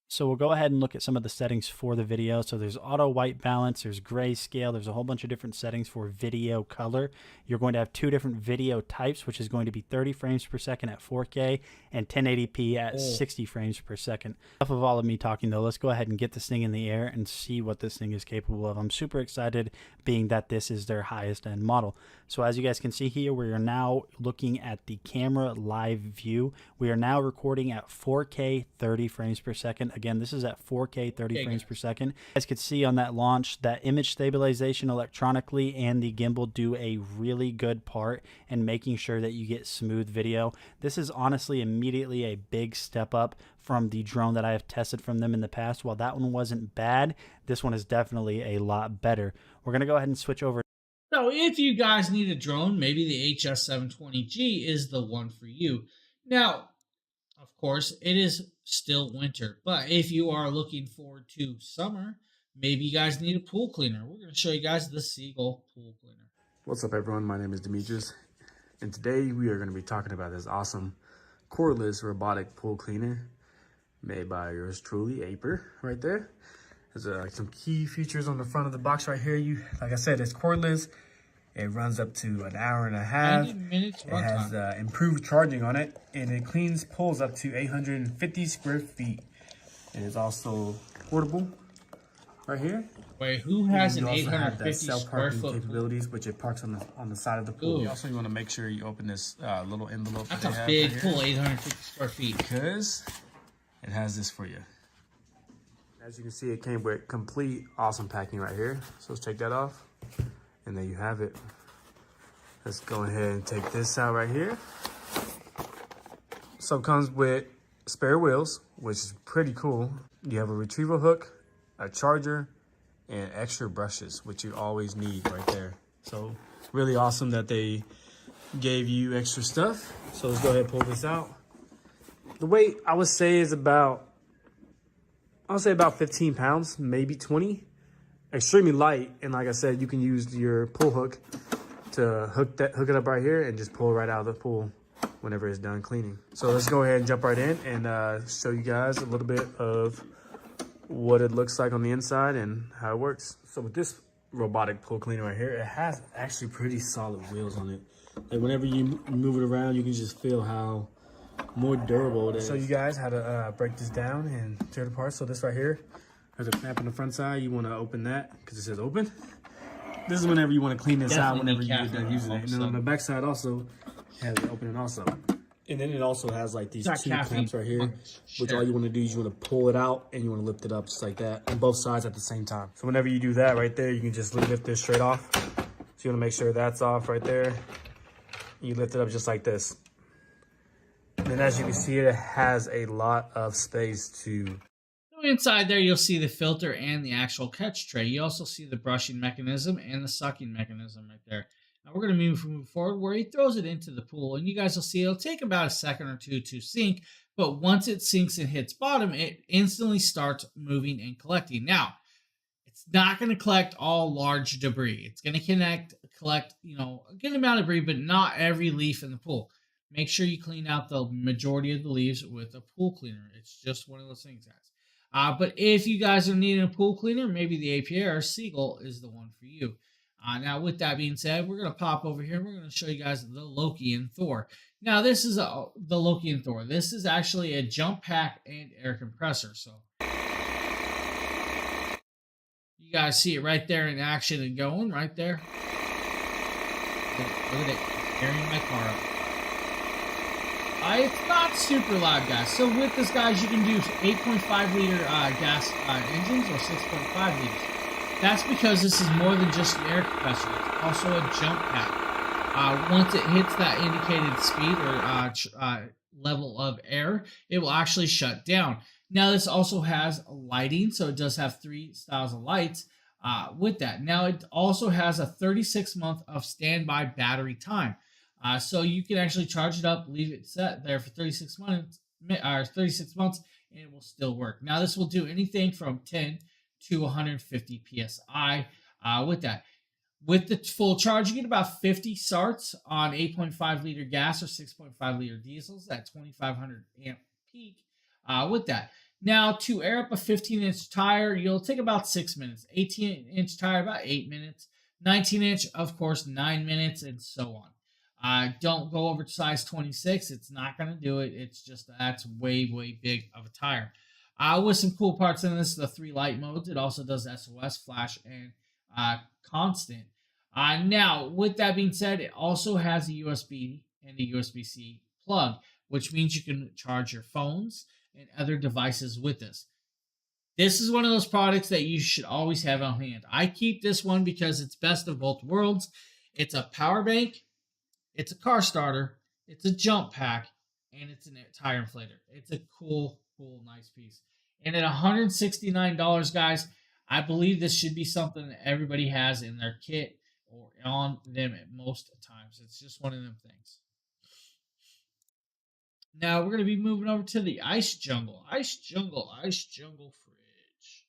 So we'll go ahead and look at some of the settings for the video. So there's auto white balance, there's grayscale, there's a whole bunch of different settings for video color. You're going to have 2 different video types, which is going to be 30 frames per second at 4K and 1080p at 60 frames per second. Enough of all of me talking though, let's go ahead and get this thing in the air and see what this thing is capable of. I'm super excited, being that this is their highest end model. So as you guys can see here, we are now looking at the camera live view. We are now recording at 4K 30 frames per second. Again, this is at 4K 30 frames per second. You guys could see on that launch that image stabilization electronically and the gimbal do a really good part in making sure that you get smooth video. This is honestly immediately a big step up from the drone that I have tested from them in the past. While that one wasn't bad, this one is definitely a lot better. We're going to go ahead and switch over. So if you guys need a drone, maybe the HS720G is the one for you. Now, of course, it is still winter, but if you are looking forward to summer, maybe you guys need a pool cleaner. We're going to show you guys the Seagull pool cleaner. What's up, everyone? My name is Demetrius, and today we are going to be talking about this awesome cordless robotic pool cleaner made by yours truly, Aper, right there. There's some key features on the front of the box right here. Like I said, it's cordless. It runs up to an hour and a half. 90 minutes it has improved charging on it, and it cleans pools up to 850 square feet. It is also portable right here. Wait, who has an you also have 850 that square self-parking foot capabilities, which it parks on the side of the pool. You also want to make sure you open this little envelope. That's a big pool, 850 square feet. Because it has this for you. As you can see, it came with complete awesome packing right here. So let's take that off. And there you have it. Let's go ahead and take this out right here. So it comes with spare wheels, which is pretty cool. You have a retrieval hook, a charger, and extra brushes, which you always need right there. So really awesome that they gave you extra stuff. So let's go ahead and pull this out. The weight, I would say, is about 15 pounds, maybe 20. Extremely light, and like I said, you can use your pull hook to hook it up right here and just pull it right out of the pool whenever it's done cleaning. So let's go ahead and jump right in and show you guys a little bit of what it looks like on the inside and how it works. So with this robotic pool cleaner right here, it has actually pretty solid wheels on it. Like whenever you move it around, you can just feel how more durable it is. So you guys how to break this down and tear it apart. So this right here, there's a clamp on the front side. You want to open that because it says open. This is whenever you want to clean this out whenever you're done using it. And then on the back side also has an opening also. And then it also has like these 2 clamps right here, which all you want to do is you want to pull it out and you want to lift it up just like that on both sides at the same time. So whenever you do that right there, you can just lift this straight off. So you want to make sure that's off right there. You lift it up just like this. And then as you can see, it has a lot of space to... Inside there, you'll see the filter and the actual catch tray. You also see the brushing mechanism and the sucking mechanism right there. Now we're going to move forward where he throws it into the pool. And you guys will see it'll take about a second or two to sink. But once it sinks and hits bottom, it instantly starts moving and collecting. Now, it's not going to collect all large debris. It's going to collect, a good amount of debris, but not every leaf in the pool. Make sure you clean out the majority of the leaves with a pool cleaner. It's just one of those things, guys. But if you guys are needing a pool cleaner, maybe the APR Seagull is the one for you. Now, with that being said, we're going to pop over here. We're going to show you guys the Loki and Thor. Now, this is the Loki and Thor. This is actually a jump pack and air compressor. So you guys see it right there in action and going right there. Look at it, carrying my car up. It's not super loud, guys. So with this, guys, you can do 8.5 liter gas engines or 6.5 liters. That's because this is more than just an air compressor. It's also a jump pack. Once it hits that indicated speed or level of air, it will actually shut down. Now, this also has lighting, so it does have 3 styles of lights with that. Now, it also has a 36-month of standby battery time. So you can actually charge it up, leave it set there for 36 months, and it will still work. Now, this will do anything from 10 to 150 psi with that. With the full charge, you get about 50 starts on 8.5 liter gas or 6.5 liter diesels at 2,500 amp peak with that. Now, to air up a 15-inch tire, you'll take about 6 minutes. 18-inch tire, about 8 minutes. 19-inch, of course, 9 minutes, and so on. Don't go over to size 26. It's not going to do it. It's just that's way, way big of a tire. With some cool parts in this, the 3 light modes. It also does SOS, flash, and constant. Now, with that being said, it also has a USB and a USB-C plug, which means you can charge your phones and other devices with this. This is one of those products that you should always have on hand. I keep this one because it's best of both worlds. It's a power bank, it's a car starter, it's a jump pack, and it's a tire inflator. It's a cool, nice piece. And at $169, guys, I believe this should be something that everybody has in their kit or on them at most times. It's just one of them things. Now we're going to be moving over to the Ice Jungle. Ice Jungle fridge.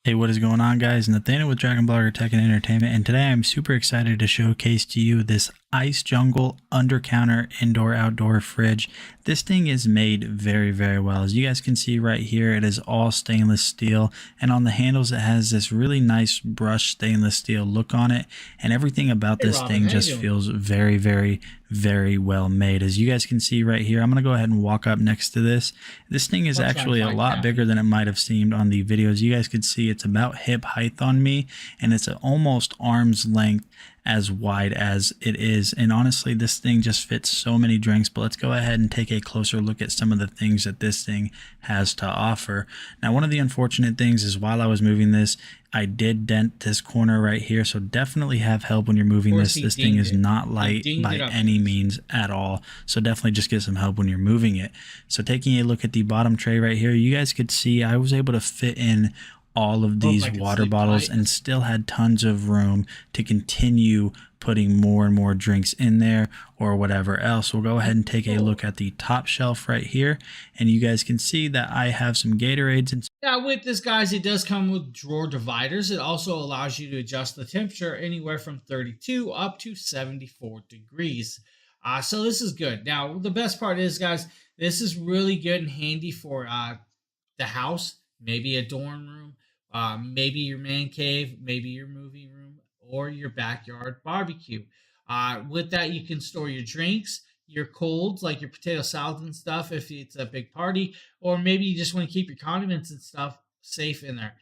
Hey, what is going on, guys? Nathaniel with DragonBlogger Tech and Entertainment, and today I'm super excited to showcase to you this Ice Jungle under-counter indoor-outdoor fridge. This thing is made very, very well. As you guys can see right here, it is all stainless steel, and on the handles it has this really nice brushed stainless steel look on it, and everything about this thing just feels very, very, very well made. As you guys can see right here, I'm going to go ahead and walk up next to this. This thing is actually a lot bigger than it might have seemed on the videos. You guys could see it's about hip height on me, and it's almost arm's length as wide as it is. And honestly, this thing just fits so many drinks. But let's go ahead and take a closer look at some of the things that this thing has to offer. Now, one of the unfortunate things is while I was moving this, I did dent this corner right here, so definitely have help when you're moving this. This thing is not light by any means at all, so definitely just get some help when you're moving it. So taking a look at the bottom tray right here, you guys could see I was able to fit in all of these water bottles and still had tons of room to continue putting more and more drinks in there or whatever else. We'll go ahead and take a look at the top shelf right here, and you guys can see that I have some Gatorades. And now with this, guys, it does come with drawer dividers. It also allows you to adjust the temperature anywhere from 32 up to 74 degrees. So this is good. Now, the best part is, guys, this is really good and handy for the house, maybe a dorm room, maybe your man cave, maybe your movie room, or your backyard barbecue. With that, you can store your drinks, your colds, like your potato salads and stuff if it's a big party, or maybe you just want to keep your condiments and stuff safe in there.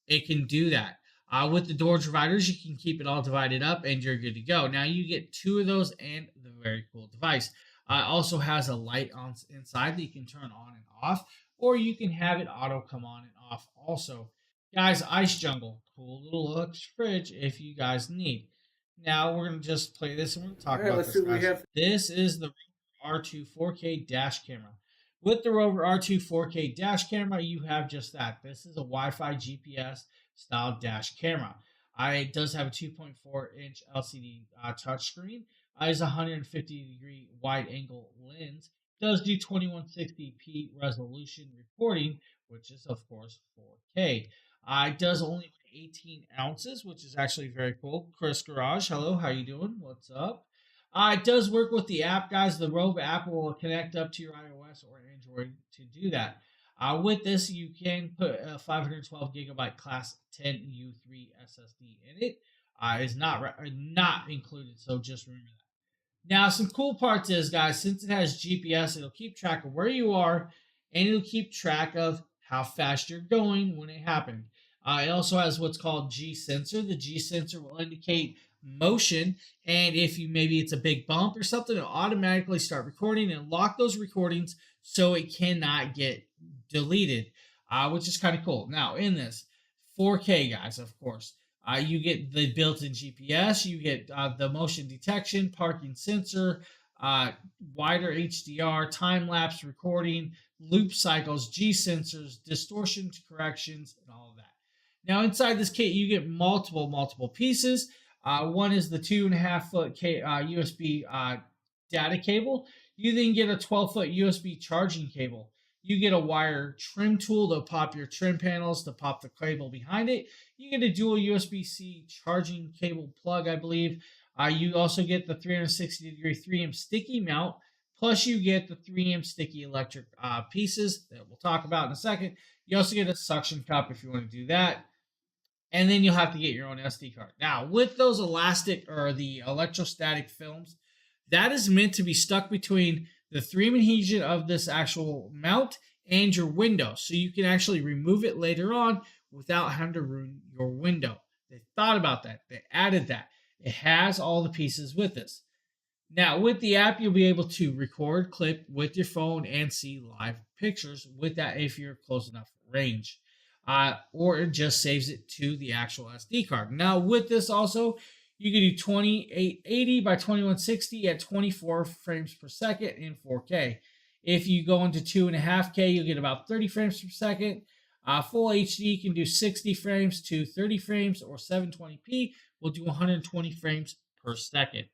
It can do that. With the door dividers, you can keep it all divided up and you're good to go. Now you get 2 of those and the very cool device. Also has a light on inside that you can turn on and off, or you can have it auto come on and off also. Guys, Ice Jungle, cool little fridge if you guys need. Now we're going to just play this and we're going to talk about this, guys. This is the Rover R2 4K dash camera. With the Rover R2 4K dash camera, you have just that. This is a Wi-Fi GPS style dash camera. It does have a 2.4-inch LCD touchscreen. It is a 150-degree wide-angle lens. It does do 2160p resolution recording, which is, of course, 4K. It does only 18 ounces, which is actually very cool. Chris Garage, hello, how you doing? What's up? It does work with the app, guys. The Rover app will connect up to your iOS or Android to do that. With this, you can put a 512 gigabyte class 10 U3 SSD in it. is not included. So just remember that. Now, some cool parts is, guys, since it has GPS, it'll keep track of where you are, and it'll keep track of how fast you're going when it happened. It also has what's called G sensor. The G sensor will indicate motion, and if you maybe it's a big bump or something, it'll automatically start recording and lock those recordings so it cannot get deleted, which is kind of cool. Now, in this 4K, guys, of course, you get the built-in GPS, you get the motion detection, parking sensor, wider HDR, time-lapse recording, loop cycles, G sensors, distortion corrections, and all of that. Now, inside this kit, you get multiple pieces. One is the 2.5-foot USB data cable. You then get a 12-foot USB charging cable. You get a wire trim tool to pop your trim panels, to pop the cable behind it. You get a dual USB-C charging cable plug, I believe. You also get the 360-degree 3M sticky mount, plus you get the 3M sticky electric pieces that we'll talk about in a second. You also get a suction cup if you want to do that. And then you'll have to get your own SD card. Now, with those elastic or the electrostatic films, that is meant to be stuck between the 3M adhesion of this actual mount and your window, so you can actually remove it later on without having to ruin your window. They thought about that. They added that. It has all the pieces with this. Now, with the app, you'll be able to record, clip with your phone, and see live pictures with that if you're close enough range. Or it just saves it to the actual SD card. Now, with this also, you can do 2880 by 2160 at 24 frames per second in 4K. If you go into 2.5K, you'll get about 30 frames per second. Full HD can do 60 frames to 30 frames, or 720p will do 120 frames per second.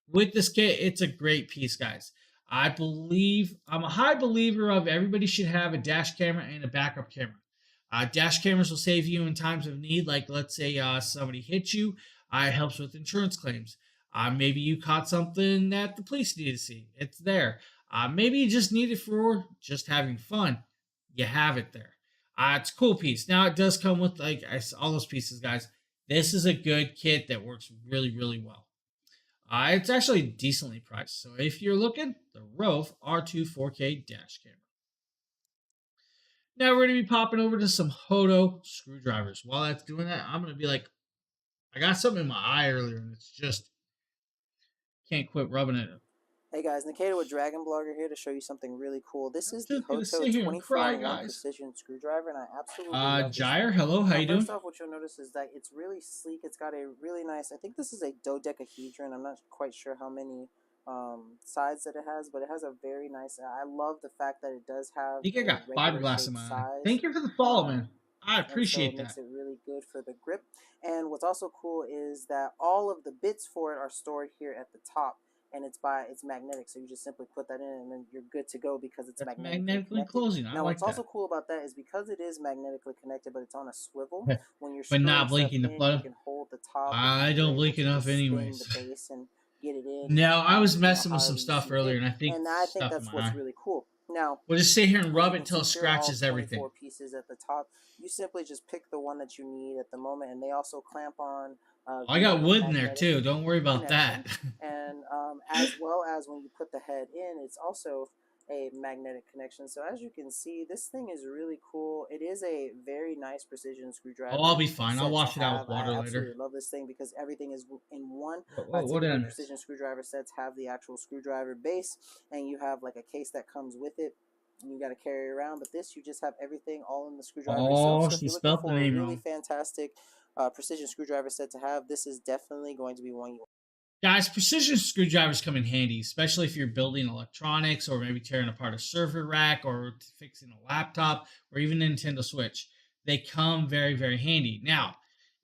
With this kit, it's a great piece, guys. I'm a high believer of everybody should have a dash camera and a backup camera. Dash cameras will save you in times of need, like let's say somebody hit you. It helps with insurance claims. Maybe you caught something that the police need to see. It's there. Maybe you just need it for just having fun. You have it there. It's a cool piece. Now, it does come with all those pieces, guys. This is a good kit that works really, really well. It's actually decently priced. So if you're looking, the Rove R2 4K dash camera. Now we're going to be popping over to some Hodo screwdrivers. While that's doing that, I'm going to be like, I got something in my eye earlier, and it's just, can't quit rubbing it. Hey guys, Nikita with DragonBlogger here to show you something really cool. This is the Hodo sit here and cry, 24-in-1 precision screwdriver, and I absolutely love this. Jair, hello, how you doing? First off, what you'll notice is that it's really sleek. It's got a really nice, I think this is a dodecahedron. I'm not quite sure how many sides that it has, but it has a very nice, I love the fact that it does have, I think I got fiberglass in my eye. Thank you for the follow, man. I appreciate that. Makes it really good for the grip. And what's also cool is that all of the bits for it are stored here at the top, and it's magnetic, so you just simply put that in and then you're good to go because it's magnetically closing. Now what's also cool about that is because it is magnetically connected, but it's on a swivel, when you're but not blinking the flood. You can hold the top. I don't blink enough anyways. The base and get it in. No, I was messing with some stuff earlier, and I think that's what's really cool. Now, we'll just sit here and rub it until it scratches everything. 4 pieces at the top. You simply just pick the one that you need at the moment, and they also clamp on. I got wood in there too. Don't worry about that. And as well as when you put the head in, it's also a magnetic connection. So as you can see, this thing is really cool. It is a very nice precision screwdriver. Oh, I'll be fine. I'll wash it out with water later. I absolutely love this thing because everything is in one. What precision screwdriver sets have the actual screwdriver base, and you have like a case that comes with it. And you got to carry it around, but this you just have everything all in the screwdriver. Oh, so she spelled the name really wrong. Fantastic precision screwdriver set to have. This is definitely going to be one you want. Guys, precision screwdrivers come in handy, especially if you're building electronics or maybe tearing apart a server rack or fixing a laptop or even a Nintendo Switch. They come very, very handy. Now,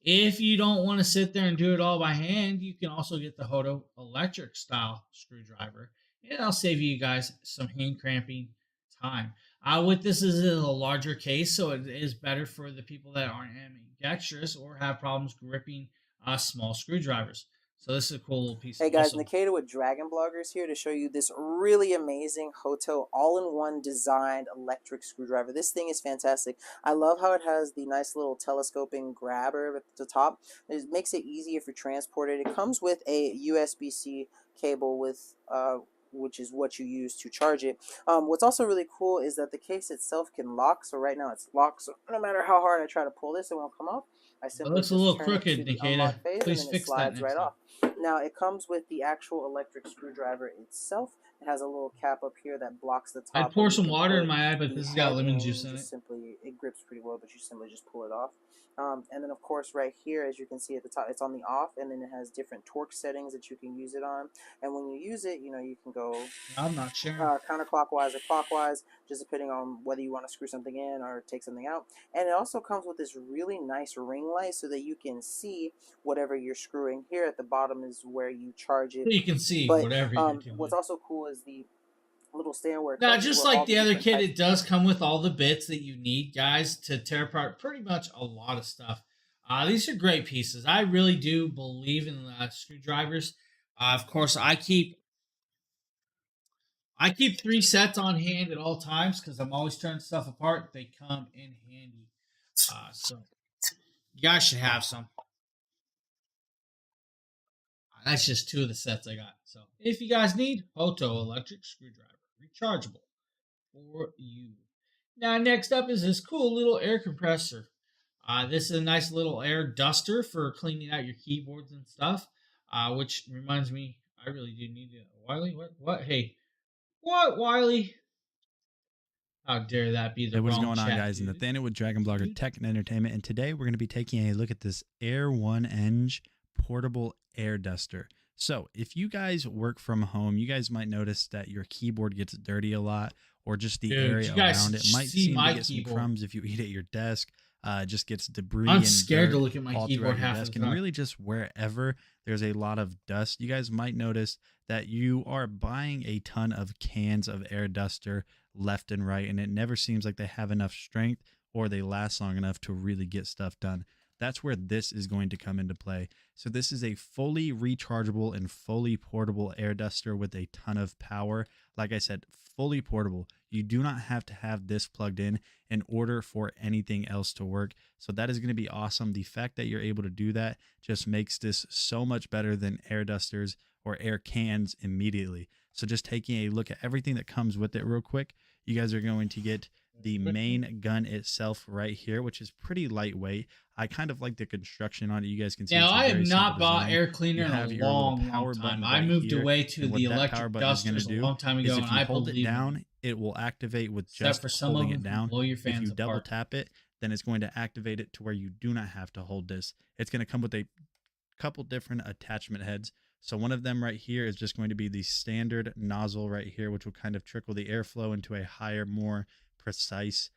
if you don't want to sit there and do it all by hand, you can also get the Hodo electric style screwdriver. And I'll save you guys some hand cramping time. With this is a larger case, so it is better for the people that aren't ambidextrous or have problems gripping small screwdrivers. So this is a cool little piece. Hey guys, Also, Nikita with DragonBloggers here to show you this really amazing Hoto all-in-one designed electric screwdriver. This thing is fantastic. I love how it has the nice little telescoping grabber at the top. It makes it easy if you transport it. It comes with a USB-C cable with which is what you use to charge it. What's also really cool is that the case itself can lock. So right now it's locked. So no matter how hard I try to pull this, it won't come off. I simply looks just a little turn it to crooked, the Nikita. unlock phase, Please and then it fix that slides next right time. off. Now it comes with the actual electric screwdriver itself. It has a little cap up here that blocks the top. I'd pour some water in my eye, but this has got lemon juice in it. Simply, it grips pretty well, but you simply just pull it off. And then of course right here, as you can see at the top, it's on the off, and then it has different torque settings that you can use it on. And when you use it, you know, you can go I'm not sure. Counterclockwise or clockwise, just depending on whether you want to screw something in or take something out. And it also comes with this really nice ring light so that you can see whatever you're screwing. Here at the bottom is where you charge it. So you can see but, whatever you're doing. What's also cool is the little stand where it now, comes just where like the other kit, types. it does come with all the bits that you need, guys, to tear apart pretty much a lot of stuff. These are great pieces. I really do believe in screwdrivers. Of course, I keep 3 sets on hand at all times because I'm always tearing stuff apart. They come in handy. So you guys should have some. That's just 2 of the sets I got. So if you guys need Hoto electric screwdriver, rechargeable for you. Now next up is this cool little air compressor. This is a nice little air duster for cleaning out your keyboards and stuff. Which reminds me, I really do need it. Wiley, what? Hey, what, Wiley? How dare that be the Hey, what's wrong going on, chat, guys? dude. Nathaniel with DragonBlogger Tech and Entertainment, and today we're going to be taking a look at this Air 1Eng portable air duster. So if you guys work from home, you guys might notice that your keyboard gets dirty a lot, or just the area around it might seem to get some crumbs if you eat at your desk. Just gets debris. I'm and scared dirt to look at my all keyboard throughout your half desk, the time. and really just wherever there's a lot of dust, you guys might notice that you are buying a ton of cans of air duster left and right, and it never seems like they have enough strength or they last long enough to really get stuff done. That's where this is going to come into play. So this is a fully rechargeable and fully portable air duster with a ton of power. Like I said, fully portable. You do not have to have this plugged in order for anything else to work. So that is going to be awesome. The fact that you're able to do that just makes this so much better than air dusters or air cans immediately. So just taking a look at everything that comes with it real quick, you guys are going to get the main gun itself right here, which is pretty lightweight. I kind of like the construction on it. You guys can see. Now, I have not bought air cleaner in a long time. I moved away to the electric dusters a long time ago, and I hold it down, it will activate with just holding it down. If you double tap it, then it's going to activate it to where you do not have to hold this. It's going to come with a couple different attachment heads. So one of them right here is just going to be the standard nozzle right here, which will kind of trickle the airflow into a higher, more precise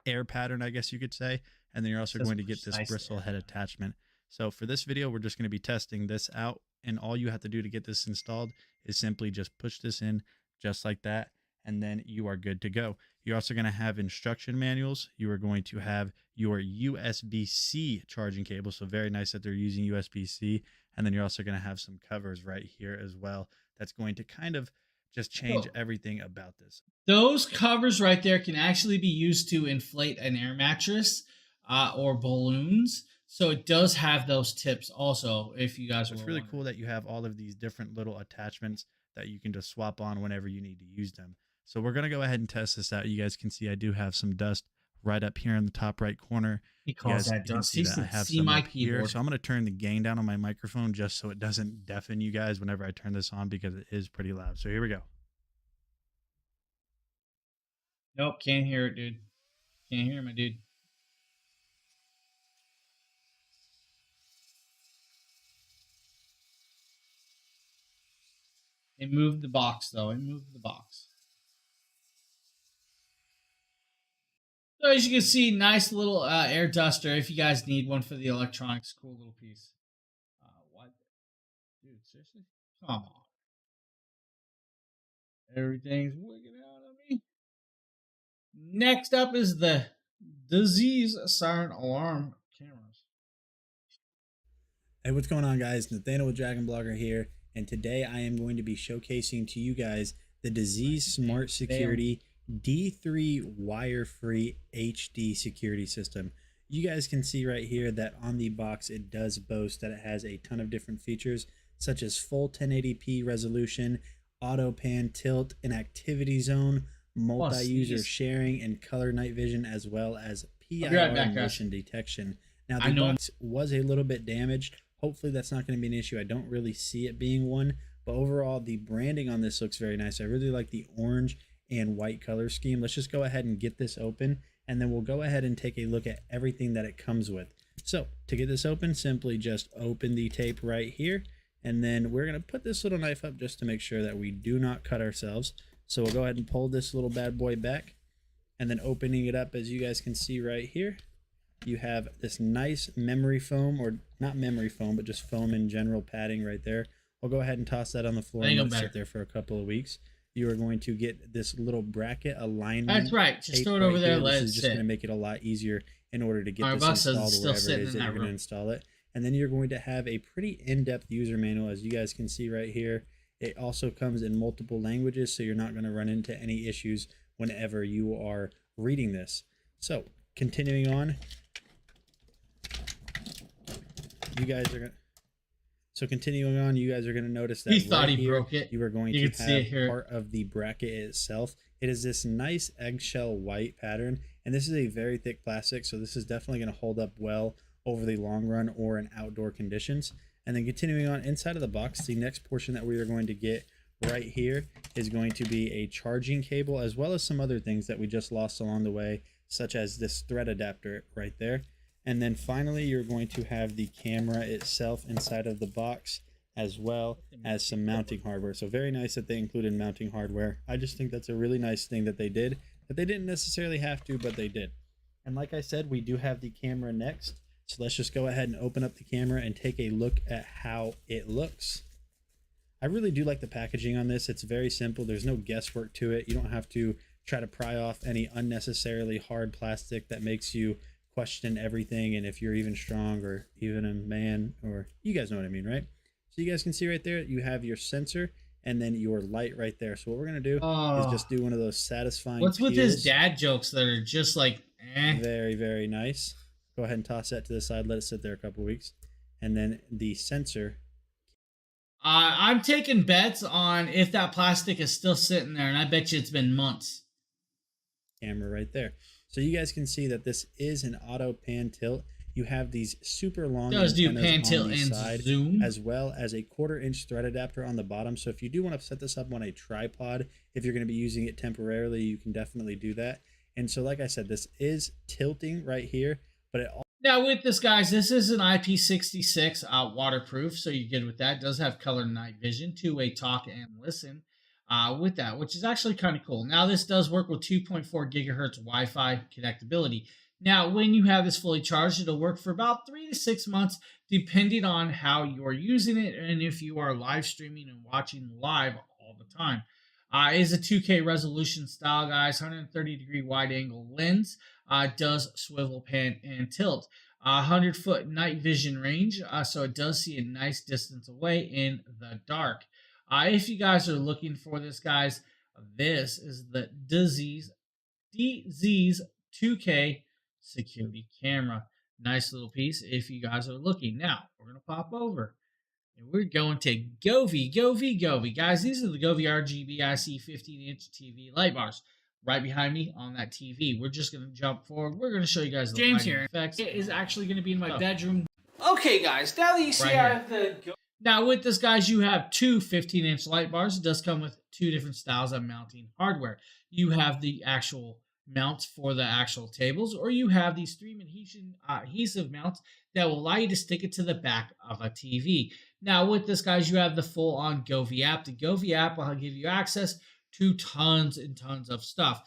air pattern, I guess you could say. And then you're also going to get this bristle head attachment. So for this video, we're just going to be testing this out. And all you have to do to get this installed is simply just push this in just like that. And then you are good to go. You're also going to have instruction manuals. You are going to have your USB-C charging cable. So very nice that they're using USB-C. And then you're also going to have some covers right here as well. That's going to kind of just change everything about this. Those covers right there can actually be used to inflate an air mattress or balloons. So it does have those tips also, if you guys It's were really wondering. cool that you have all of these different little attachments that you can just swap on whenever you need to use them. So we're going to go ahead and test this out. You guys can see I do have some dust right up here in the top right corner. He calls that dust. He I have some up here. So I'm going to turn the gain down on my microphone just so it doesn't deafen you guys whenever I turn this on, because it is pretty loud. So here we go. Nope, can't hear it, dude. Can't hear my dude. It moved the box, though. It moved the box. So as you can see, nice little air duster. If you guys need one for the electronics, cool little piece. What? Dude, seriously? Come on. Everything's wigging out of me. Next up is the disease siren alarm cameras. Hey, what's going on, guys? Nathaniel with DragonBlogger here, and today I am going to be showcasing to you guys the Disease Smart Security D3 wire-free HD security system. You guys can see right here that on the box it does boast that it has a ton of different features, such as full 1080p resolution, auto pan tilt, an activity zone, multi-user sharing, and color night vision, as well as PIR motion detection. Now, the box was a little bit damaged. Hopefully that's not going to be an issue. I don't really see it being one, but overall the branding on this looks very nice. I really like the orange and white color scheme. Let's just go ahead and get this open, and then we'll go ahead and take a look at everything that it comes with. So to get this open, simply just open the tape right here, and then we're going to put this little knife up just to make sure that we do not cut ourselves. So we'll go ahead and pull this little bad boy back, and then opening it up, as you guys can see right here, you have this nice memory foam, or not memory foam, but just foam in general padding right there. I'll go ahead and toss that on the floor and let it sit there for a couple of weeks. You are going to get this little bracket alignment. That's right. Just throw it over there. This is just going to make it a lot easier in order to get this installed wherever it is that you're going to install it. And then you're going to have a pretty in-depth user manual, as you guys can see right here. It also comes in multiple languages, so you're not going to run into any issues whenever you are reading this. So continuing on, you guys are going to notice that he thought he broke it. You are going to have part of the bracket itself. It is this nice eggshell white pattern, and this is a very thick plastic, so this is definitely going to hold up well over the long run or in outdoor conditions. And then continuing on inside of the box, the next portion that we are going to get right here is going to be a charging cable, as well as some other things that we just lost along the way, such as this thread adapter right there. And then finally, you're going to have the camera itself inside of the box, as well as some mounting hardware. So very nice that they included mounting hardware. I just think that's a really nice thing that they did, that they didn't necessarily have to, but they did. And like I said, we do have the camera next. So let's just go ahead and open up the camera and take a look at how it looks. I really do like the packaging on this. It's very simple. There's no guesswork to it. You don't have to try to pry off any unnecessarily hard plastic that makes you question everything, and if you're even strong or even a man, or you guys know what I mean, right? So you guys can see right there, you have your sensor and then your light right there. So what we're going to do is just do one of those satisfying What's with peels. his dad jokes that are just like, eh? Very, very nice. Go ahead and toss that to the side. Let it sit there a couple weeks. And then the sensor. I'm taking bets on if that plastic is still sitting there, and I bet you it's been months. Camera right there. So you guys can see that this is an auto pan tilt. You have these super long antennas pan, tilt, on the and side, zoom, as well as a 1/4-inch thread adapter on the bottom. So if you do want to set this up on a tripod, if you're going to be using it temporarily, you can definitely do that. And so like I said, this is tilting right here, but it also... Now with this, guys, this is an IP66 waterproof, so you're good with that. It does have color night vision, two-way talk and listen with that, which is actually kind of cool. Now this does work with 2.4 gigahertz Wi-Fi connectability. Now when you have this fully charged, it'll work for about 3 to 6 months, depending on how you're using it and if you are live streaming and watching live all the time. It is a 2K resolution style, guys, 130-degree wide-angle lens. Does swivel, pan, and tilt. 100-foot night vision range, so it does see a nice distance away in the dark. If you guys are looking for this, guys, this is the Disease 2K security camera. Nice little piece if you guys are looking. Now, we're going to pop over. And we're going to Govee. Guys, these are the Govee RGB IC 15-inch TV light bars. Right behind me on that TV. We're just going to jump forward. We're going to show you guys the James here. Effects. It is actually going to be in my bedroom. Okay, guys. Now that you see Now with this, guys, you have two 15-inch light bars. It does come with two different styles of mounting hardware. You have the actual mounts for the actual tables, or you have these stream adhesive mounts that will allow you to stick it to the back of a TV. Now with this, guys, you have the full-on Govee app. The Govee app will give you access to tons and tons of stuff.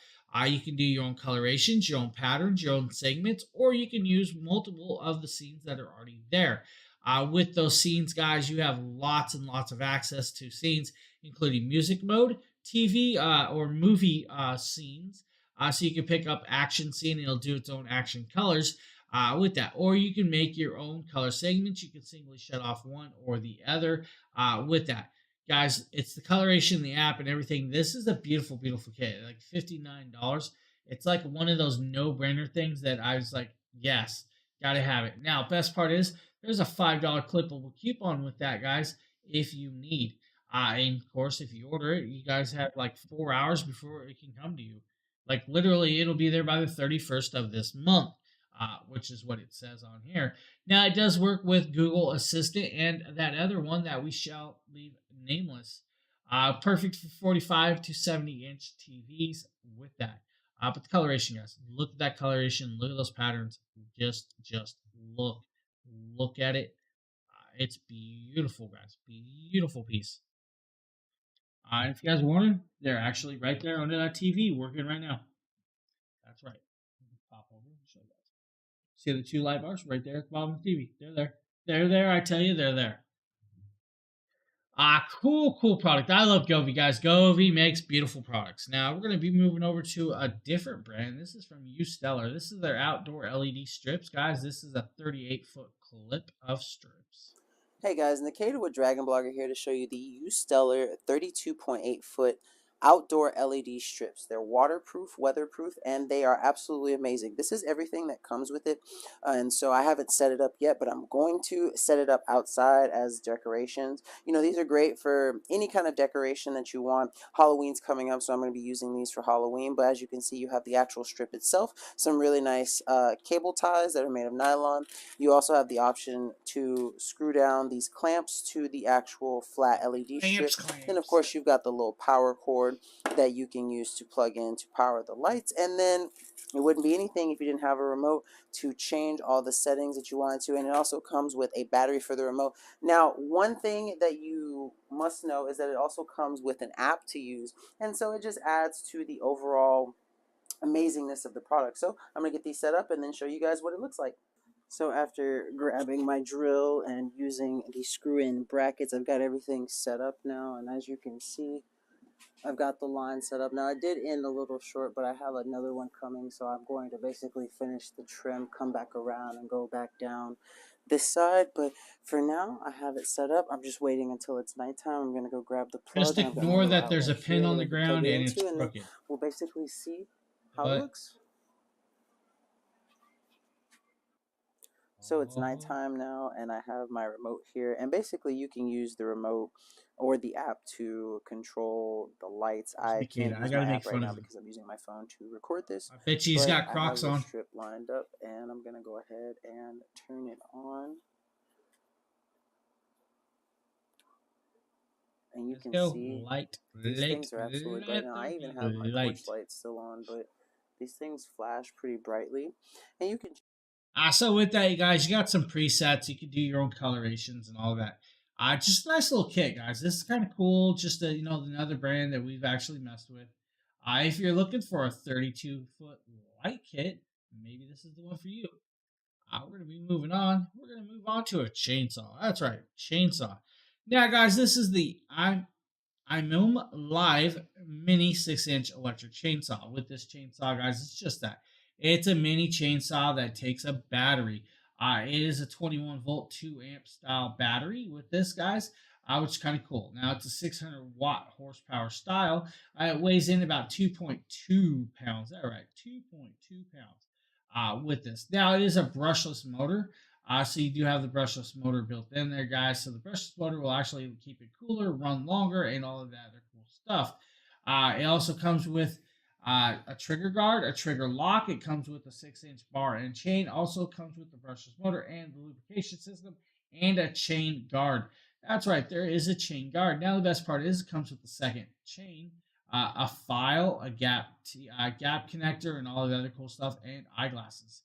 You can do your own colorations, your own patterns, your own segments, or you can use multiple of the scenes that are already there. With those scenes, guys, you have lots and lots of access to scenes, including music mode, TV or movie scenes. So you can pick up action scene, and it'll do its own action colors. with that. Or you can make your own color segments. You can singly shut off one or the other with that. Guys, it's the coloration, the app, and everything. This is a beautiful, beautiful kit. Like $59. It's like one of those no-brainer things that I was like, yes, gotta have it. Now, best part is there's a $5 clippable coupon with that, guys, if you need. And of course, if you order it, you guys have like 4 hours before it can come to you. Like literally, it'll be there by the 31st of this month, which is what it says on here. Now, it does work with Google Assistant and that other one that we shall leave nameless. Perfect for 45 to 70-inch TVs with that. But the coloration, guys, look at that coloration. Look at those patterns. Just look at it. It's beautiful, guys. Beautiful piece. If you guys are wondering, they're actually right there under that TV working right now. That's right. Pop over and show you guys. See the two light bars right there at the bottom of the TV? They're there. They're there. I tell you, they're there. Cool product. I love Govee, guys. Govee makes beautiful products. Now, we're going to be moving over to a different brand. This is from Stellar. This is their outdoor LED strips. Guys, this is a 38-foot clip of strips. Hey guys, Nikita with DragonBlogger here to show you the Stellar 32.8-foot outdoor LED strips. They're waterproof, weatherproof, and they are absolutely amazing. This is everything that comes with it, and so I haven't set it up yet, but I'm going to set it up outside as decorations. You know, these are great for any kind of decoration that you want. Halloween's coming up, so I'm going to be using these for Halloween, but as you can see, you have the actual strip itself, some really nice cable ties that are made of nylon. You also have the option to screw down these clamps to the actual flat LED strip. Then, of course, you've got the little power cord that you can use to plug in to power the lights, and then it wouldn't be anything if you didn't have a remote to change all the settings that you wanted to, and it also comes with a battery for the remote. Now, one thing that you must know is that it also comes with an app to use, and so it just adds to the overall amazingness of the product. So I'm going to get these set up and then show you guys what it looks like. So after grabbing my drill and using the screw-in brackets, I've got everything set up now, and as you can see, I've got the line set up. Now, I did end a little short, but I have another one coming, so I'm going to basically finish the trim, come back around, and go back down this side. But for now, I have it set up. I'm just waiting until it's nighttime. I'm going to go grab the plug. Just ignore that there's a pin on the ground and it's crooked. We'll basically see how it looks. So it's nighttime now, and I have my remote here, and basically you can use the remote or the app to control the lights. I can't use my app right now because I'm using my phone to record this. I bet you he's got Crocs on. I have the strip lined up, and I'm going to go ahead and turn it on. And you can see these things are absolutely bright. Now, I even have my porch light still on, but these things flash pretty brightly, and you can... So with that, you guys, you got some presets. You can do your own colorations and all that. Just a nice little kit, guys. This is kind of cool. Just another brand that we've actually messed with. If you're looking for a 32-foot light kit, maybe this is the one for you. We're gonna be moving on. We're gonna move on to a chainsaw. That's right, chainsaw. Now, guys, this is the iMum Live Mini 6-inch electric chainsaw. With this chainsaw, guys, it's just that. It's a mini chainsaw that takes a battery. It is a 21-volt, 2-amp style battery with this, guys, which is kind of cool. Now, it's a 600-watt horsepower style. It weighs in about 2.2 pounds. Is that right? 2.2 pounds with this. Now, it is a brushless motor. So you do have the brushless motor built in there, guys. So the brushless motor will actually keep it cooler, run longer, and all of that other cool stuff. It also comes with a trigger guard, a trigger lock. It comes with a 6-inch bar and chain. Also comes with the brushless motor and the lubrication system and a chain guard. That's right, there is a chain guard. Now the best part is it comes with the second chain, a file, a gap connector, and all of the other cool stuff, and eyeglasses.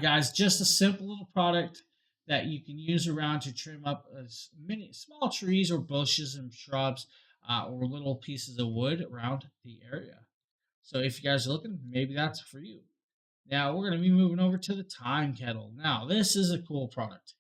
Guys, just a simple little product that you can use around to trim up many small trees or bushes and shrubs or little pieces of wood around the area. So if you guys are looking, maybe that's for you. Now we're going to be moving over to the time kettle. Now this is a cool product.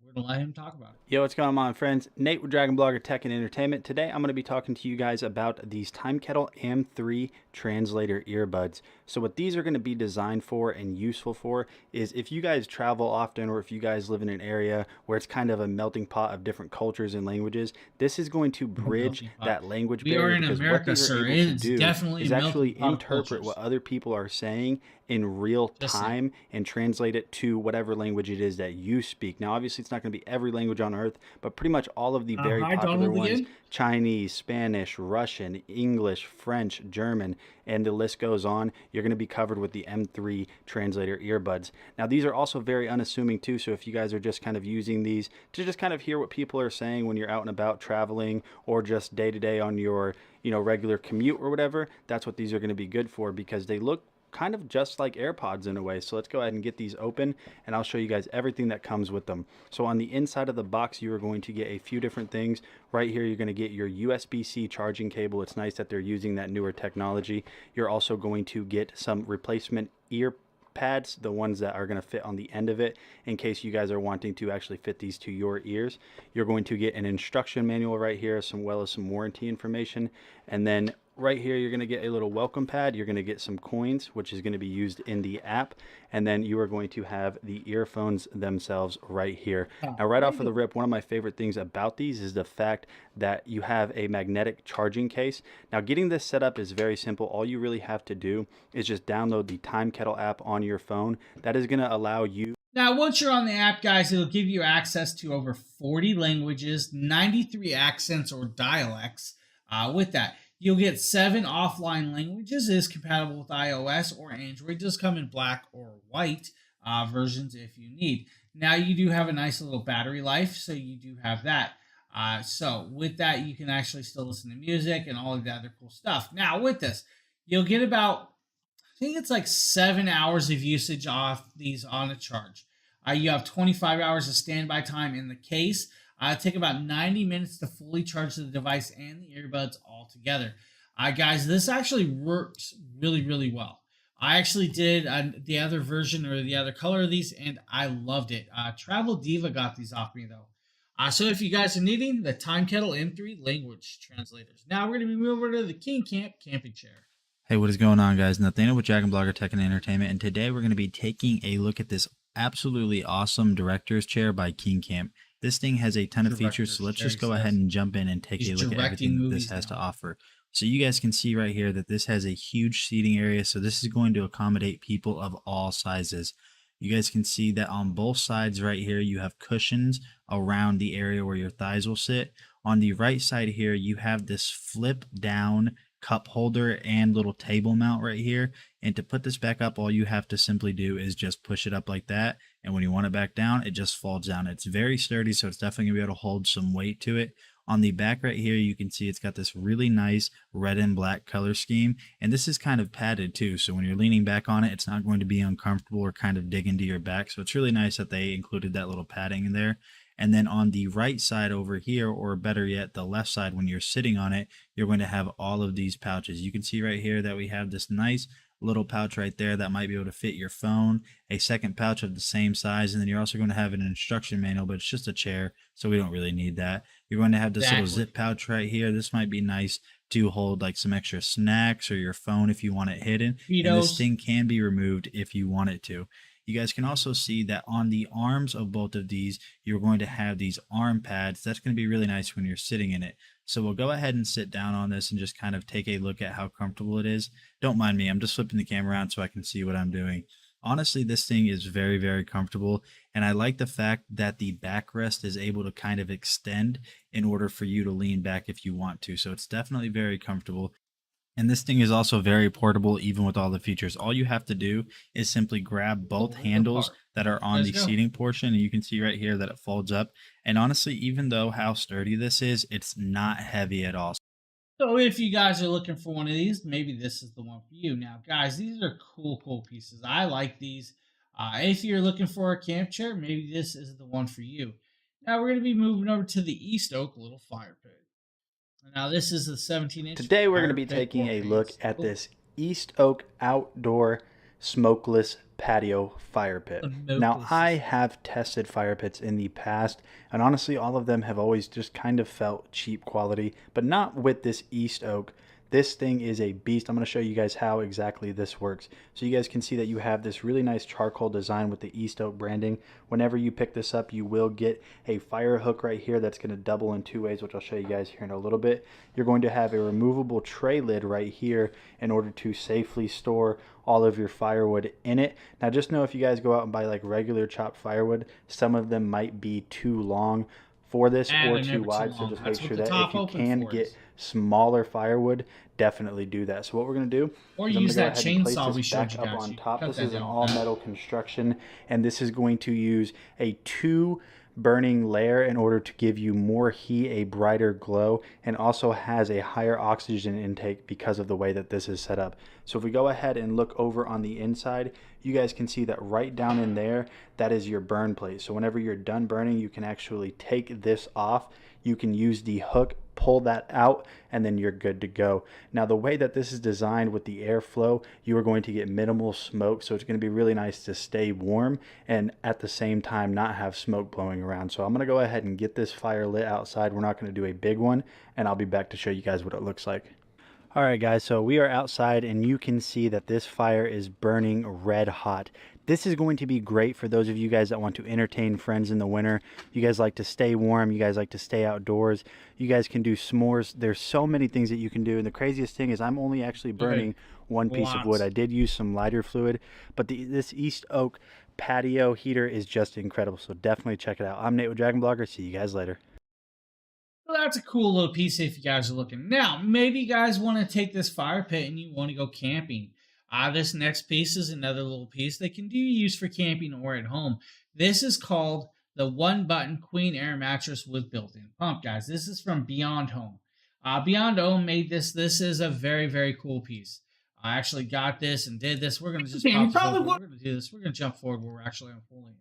we're going to let him talk about it. Yo, what's going on, friends? Nate with DragonBlogger Tech and Entertainment. Today, I'm going to be talking to you guys about these Time Kettle M3 translator earbuds. So what these are going to be designed for and useful for is if you guys travel often, or if you guys live in an area where it's kind of a melting pot of different cultures and languages, this is going to bridge that language barrier. We are in because America, what these sir. are able It's to do definitely is a actually melting pot of interpret cultures. what other people are saying in real Just time and translate it to whatever language it is that you speak. Now, obviously, it's not going to be every language on earth, but pretty much all of the very popular ones: Chinese, Spanish, Russian, English, French, German, and the list goes on. You're going to be covered with the M3 translator earbuds. Now, these are also very unassuming too, so if you guys are just kind of using these to just kind of hear what people are saying when you're out and about traveling, or just day to day on your regular commute or whatever, that's what these are going to be good for, because they look kind of just like AirPods in a way. So let's go ahead and get these open, and I'll show you guys everything that comes with them. So on the inside of the box, you are going to get a few different things. Right here, you're going to get your USB-C charging cable. It's nice that they're using that newer technology. You're also going to get some replacement ear pads, the ones that are going to fit on the end of it in case you guys are wanting to actually fit these to your ears. You're going to get an instruction manual right here, as well as some warranty information, and then right here you're going to get a little welcome pad. You're going to get some coins, which is going to be used in the app, and then you are going to have the earphones themselves right here. Now, right off of the rip, one of my favorite things about these is the fact that you have a magnetic charging case. Now, getting this set up is very simple. All you really have to do is just download the Time Kettle app on your phone. That is going to allow you. Now, once you're on the app, guys, it'll give you access to over 40 languages, 93 accents or dialects. With that, you'll get 7 offline languages. It is compatible with iOS or Android. It does come in black or white versions if you need. Now, you do have a nice little battery life, so you do have that. So with that, you can actually still listen to music and all of the other cool stuff. Now, with this, you'll get about, I think it's like 7 hours of usage off these on a charge. You have 25 hours of standby time in the case. Take about 90 minutes to fully charge the device and the earbuds all together. Guys, this actually works really, really well. I actually did the other version or the other color of these, and I loved it. Travel Diva got these off me, though. So if you guys are needing the Time Kettle M3 language translators. Now we're going to be moving over to the King Camp camping chair. Hey, what is going on, guys? Nathaniel with DragonBlogger Tech and Entertainment, and today we're going to be taking a look at this absolutely awesome director's chair by King Camp. This thing has a ton of features, so let's just go ahead and jump in and take a look at everything that this has to offer. So you guys can see right here that this has a huge seating area, so this is going to accommodate people of all sizes. You guys can see that on both sides right here, you have cushions around the area where your thighs will sit. On the right side here, you have this flip down cup holder and little table mount right here. And to put this back up, all you have to simply do is just push it up like that. And when you want it back down, it just folds down. It's very sturdy, so it's definitely gonna be able to hold some weight to it. On the back right here, you can see it's got this really nice red and black color scheme. And this is kind of padded too. So when you're leaning back on it, it's not going to be uncomfortable or kind of dig into your back. So it's really nice that they included that little padding in there. And then on the right side over here, or better yet, the left side, when you're sitting on it, you're going to have all of these pouches. You can see right here that we have this nice little pouch right there that might be able to fit your phone, a second pouch of the same size, and then you're also going to have an instruction manual, but it's just a chair, so we don't really need that. You're going to have this little zip pouch right here. This might be nice to hold like some extra snacks or your phone if you want it hidden. And this thing can be removed if you want it to. You guys can also see that on the arms of both of these, you're going to have these arm pads. That's going to be really nice when you're sitting in it. So we'll go ahead and sit down on this and just kind of take a look at how comfortable it is. Don't mind me, I'm just flipping the camera around so I can see what I'm doing. Honestly, this thing is very, very comfortable, and I like the fact that the backrest is able to kind of extend in order for you to lean back if you want to. So it's definitely very comfortable. And this thing is also very portable, even with all the features. All you have to do is simply grab both handles that are on the seating portion, and you can see right here that it folds up. And honestly, even though how sturdy this is, it's not heavy at all. So if you guys are looking for one of these, maybe this is the one for you. Now, guys, these are cool pieces. I like these. If you're looking for a camp chair, maybe this is the one for you. Now we're going to be moving over to the East Oak little fire pit. Now this is the 17-inch. Today we're going to be taking a look at this East Oak outdoor smokeless patio fire pit. Now, I have tested fire pits in the past, and honestly, all of them have always just kind of felt cheap quality, but not with this East Oak. This thing is a beast. I'm going to show you guys how exactly this works. So you guys can see that you have this really nice charcoal design with the East Oak branding. Whenever you pick this up, you will get a fire hook right here that's going to double in 2 ways, which I'll show you guys here in a little bit. You're going to have a removable tray lid right here in order to safely store all of your firewood in it. Now just know if you guys go out and buy like regular chopped firewood, some of them might be too long for this or too wide, so just make sure that if you can get smaller firewood, definitely do that. So what we're going to do or use that chainsaw we showed you guys on top. This is an all metal construction, and this is going to use a 2 burning layer in order to give you more heat, a brighter glow, and also has a higher oxygen intake because of the way that this is set up. So if we go ahead and look over on the inside, you guys can see that right down in there, that is your burn plate. So whenever you're done burning, you can actually take this off. You can use the hook, pull that out, and then you're good to go. Now the way that this is designed with the airflow, you are going to get minimal smoke, so it's going to be really nice to stay warm and at the same time not have smoke blowing around. So I'm going to go ahead and get this fire lit outside. We're not going to do a big one, and I'll be back to show you guys what it looks like. All right guys, so we are outside and you can see that this fire is burning red hot. This is going to be great for those of you guys that want to entertain friends in the winter. You guys like to stay warm, you guys like to stay outdoors. You guys can do s'mores. There's so many things that you can do, and the craziest thing is I'm only actually burning one piece of wood. I did use some lighter fluid, but this East Oak patio heater is just incredible, so definitely check it out. I'm Nate with DragonBloggers. See you guys later. Well, that's a cool little piece if you guys are looking. Now, maybe you guys want to take this fire pit and you want to go camping. This next piece is another little piece that can be used for camping or at home. This is called the one-button queen air mattress with built-in pump, guys. This is from Beyond Home. Beyond Home made this. This is a very, very cool piece. I actually got this and did this. We're going to just pop this over. We're going to do this. We're going to jump forward where we're actually unfolding it.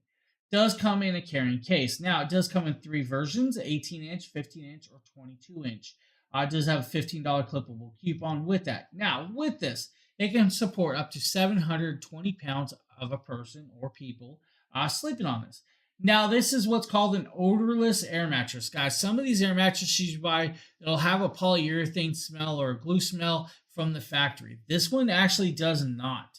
Does come in a carrying case. Now, it does come in 3 versions, 18-inch, 15-inch, or 22-inch. It does have a $15 clippable coupon with that. Now, with this, it can support up to 720 pounds of a person or people sleeping on this. Now, this is what's called an odorless air mattress. Guys, some of these air mattresses you buy, it'll have a polyurethane smell or a glue smell from the factory. This one actually does not.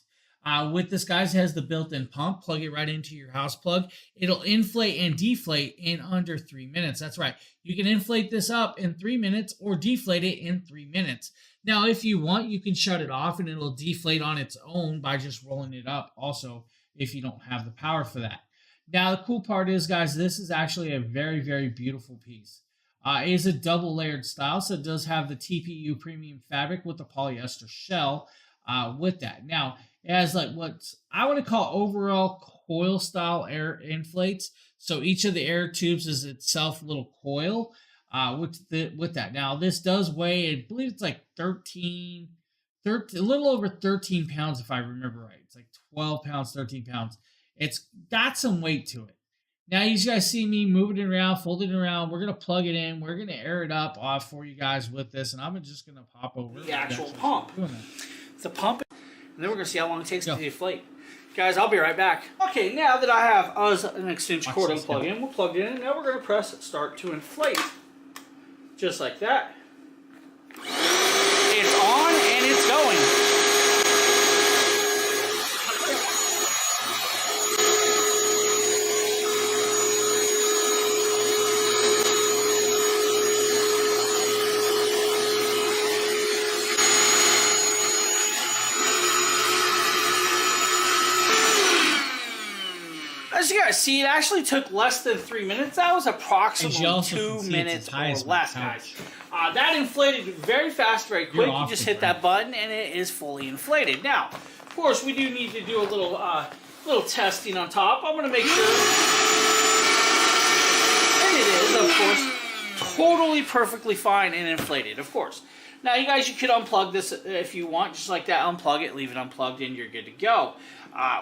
With this, guys, it has the built-in pump. Plug it right into your house plug. It'll inflate and deflate in under 3 minutes. That's right. You can inflate this up in 3 minutes or deflate it in 3 minutes. Now, if you want, you can shut it off and it'll deflate on its own by just rolling it up also if you don't have the power for that. Now, the cool part is, guys, this is actually a very, very beautiful piece. It is a double layered style, so it does have the TPU premium fabric with the polyester shell with that. Now, it has like what I want to call overall coil style air inflates. So each of the air tubes is itself a little coil with that. Now, this does weigh, I believe it's like 13, a little over 13 pounds if I remember right. It's like 12 pounds, 13 pounds. It's got some weight to it. Now, you guys see me moving it around, folding it around. We're going to plug it in. We're going to air it up for you guys with this. And I'm just going to pop over the actual pump. It's a pump. And then we're going to see how long it takes to deflate. Guys, I'll be right back. Okay, now that I have an extension cord unplugged in, we'll plug it in. Now we're going to press start to inflate. Just like that. It's on and it's going. As you guys see, it actually took less than 3 minutes. That was approximately 2 minutes or less, guys. That inflated very fast, very quick. You just hit that button, and it is fully inflated. Now, of course, we do need to do a little testing on top. I'm going to make sure. And it is, of course, totally perfectly fine and inflated, of course. Now, you guys, you could unplug this if you want, just like that. Unplug it, leave it unplugged, and you're good to go,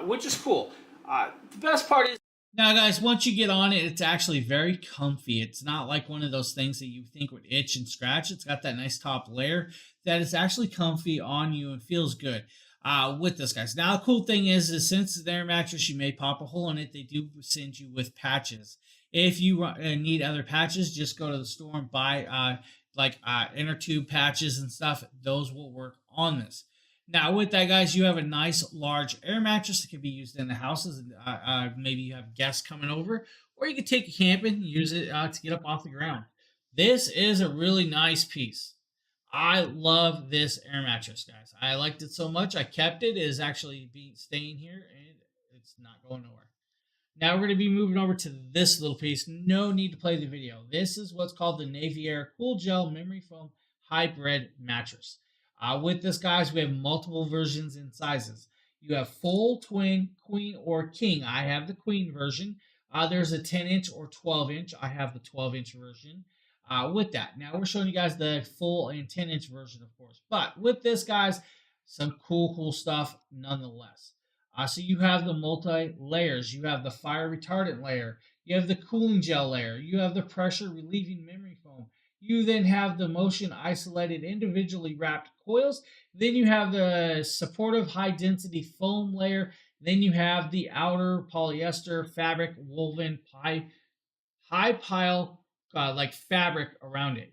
which is cool. The best part is... Now, guys, once you get on it, it's actually very comfy. It's not like one of those things that you think would itch and scratch. It's got that nice top layer that is actually comfy on you and feels good. with this, guys. Now, the cool thing is since it's an air mattress, you may pop a hole in it. They do send you with patches. If you need other patches, just go to the store and buy inner tube patches and stuff. Those will work on this. Now, with that, guys, you have a nice large air mattress that can be used in the houses. Maybe you have guests coming over, or you can take it camping and use it to get up off the ground. This is a really nice piece. I love this air mattress, guys. I liked it so much. I kept it. It is actually staying here, and it's not going nowhere. Now we're going to be moving over to this little piece. No need to play the video. This is what's called the Navier Cool Gel Memory Foam Hybrid Mattress. With this, guys, we have multiple versions and sizes. You have full, twin, queen, or king. I have the queen version. There's a 10-inch or 12-inch. I have the 12-inch version. With that, now we're showing you guys the full and 10-inch version, of course. But with this, guys, some cool stuff nonetheless. So you have the multi-layers. You have the fire retardant layer. You have the cooling gel layer. You have the pressure relieving memory foam. You then have the motion isolated individually wrapped coils. Then you have the supportive high density foam layer. Then you have the outer polyester fabric woven high pile like fabric around it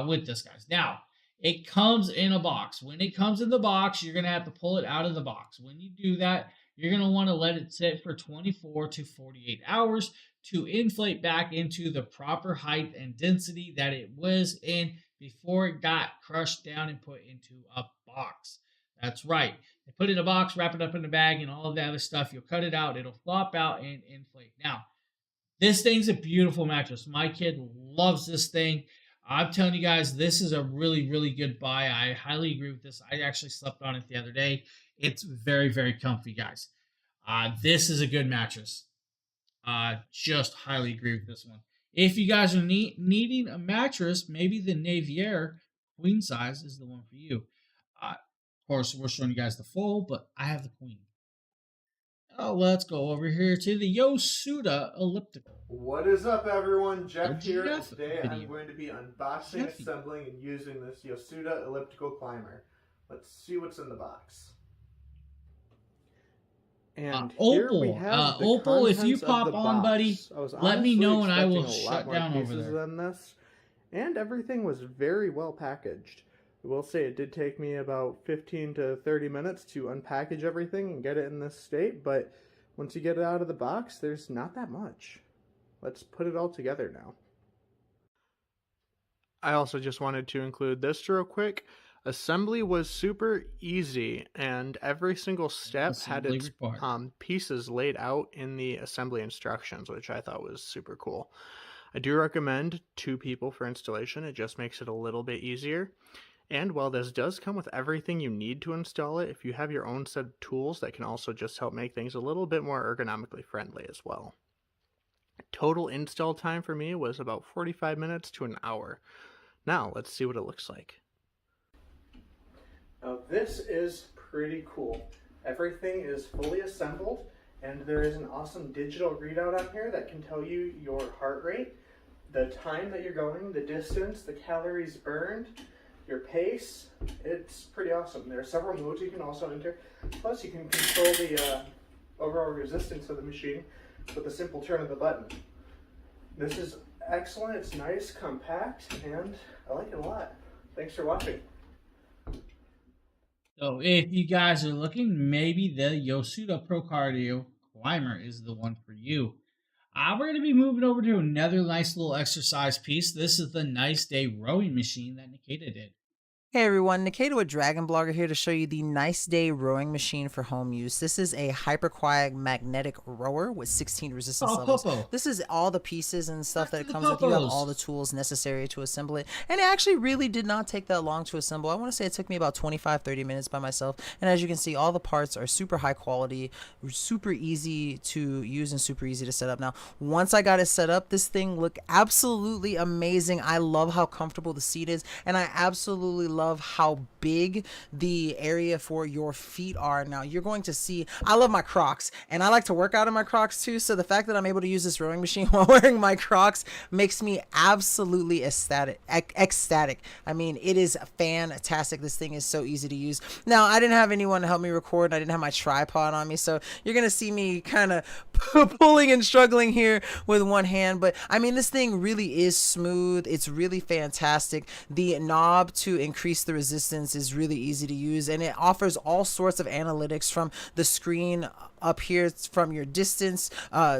with this, guys. Now, it comes in a box. When it comes in the box, you're going to have to pull it out of the box. When you do that, you're going to want to let it sit for 24 to 48 hours to inflate back into the proper height and density that it was in before it got crushed down and put into a box. That's right. They put it in a box, wrap it up in a bag, and all of that other stuff. You'll cut it out. It'll flop out and inflate. Now, this thing's a beautiful mattress. My kid loves this thing. I'm telling you guys, this is a really good buy. I highly agree with this. I actually slept on it the other day. It's very comfy, guys. This is a good mattress. Just highly agree with this one. If you guys are needing a mattress, maybe the Navier queen size is the one for you. Of course, we're showing you guys the full, but I have the queen. Oh, let's go over here to the Yosuda elliptical. What is up, everyone? Jeff here, and today I'm going to be unboxing, assembling, and using this Yosuda elliptical climber. Let's see what's in the box. And here we have the Opal, if you contents pop of the on, box. buddy, I was let me know and I will expecting a lot shut more down over pieces there. than this, and everything was very well packaged. I will say it did take me about 15 to 30 minutes to unpackage everything and get it in this state, but once you get it out of the box, there's not that much. Let's put it all together now. I also just wanted to include this real quick. Assembly was super easy, and every single step had its pieces laid out in the assembly instructions, which I thought was super cool. I do recommend 2 people for installation. It just makes it a little bit easier. And while this does come with everything you need to install it, if you have your own set of tools, that can also just help make things a little bit more ergonomically friendly as well. Total install time for me was about 45 minutes to an hour. Now, let's see what it looks like. Now, this is pretty cool. Everything is fully assembled, and there is an awesome digital readout on here that can tell you your heart rate, the time that you're going, the distance, the calories burned, your pace. It's pretty awesome. There are several modes you can also enter. Plus, you can control the overall resistance of the machine with a simple turn of the button. This is excellent. It's nice, compact, and I like it a lot. Thanks for watching. So if you guys are looking, maybe the Yosuda Pro Cardio Climber is the one for you. We're going to be moving over to another nice little exercise piece. This is the Nice Day rowing machine that Nikita did. Hey everyone, Nikita with DragonBlogger here to show you the Nice Day rowing machine for home use. This is a hyperquiet magnetic rower with 16 resistance levels. This is all the pieces and stuff that it comes with. You have all the tools necessary to assemble it. And it actually really did not take that long to assemble. I want to say it took me about 25-30 minutes by myself. And as you can see, all the parts are super high quality, super easy to use and super easy to set up. Now, once I got it set up, this thing looked absolutely amazing. I love how comfortable the seat is, and I absolutely love love how big the area for your feet are. Now you're going to see, I love my Crocs and I like to work out in my Crocs too. So the fact that I'm able to use this rowing machine while wearing my Crocs makes me absolutely ecstatic. I mean, it is fantastic. This thing is so easy to use. Now, I didn't have anyone to help me record. I didn't have my tripod on me. So you're going to see me kind of pulling and struggling here with one hand. But I mean, this thing really is smooth. It's really fantastic. The knob to increase the resistance is really easy to use, and it offers all sorts of analytics from the screen up here, from your distance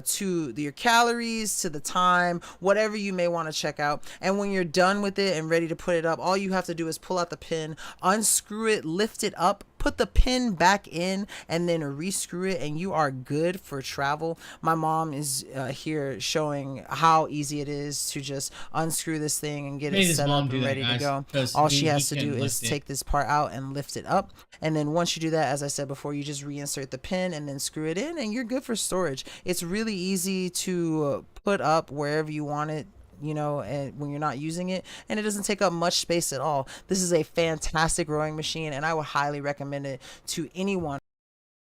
to your calories, to the time, whatever you may want to check out. And when you're done with it and ready to put it up, all you have to do is pull out the pin, unscrew it, lift it up, put the pin back in, and then rescrew it, and you are good for travel. My mom is here showing how easy it is to just unscrew this thing and get it set up and ready to go. All she has to do is take this part out and lift it up, and then once you do that, as I said before, you just reinsert the pin and then screw it in, and you're good for storage. It's really easy to put up wherever you want it, you know, and when you're not using it, and it doesn't take up much space at all. This is a fantastic rowing machine, and I would highly recommend it to anyone.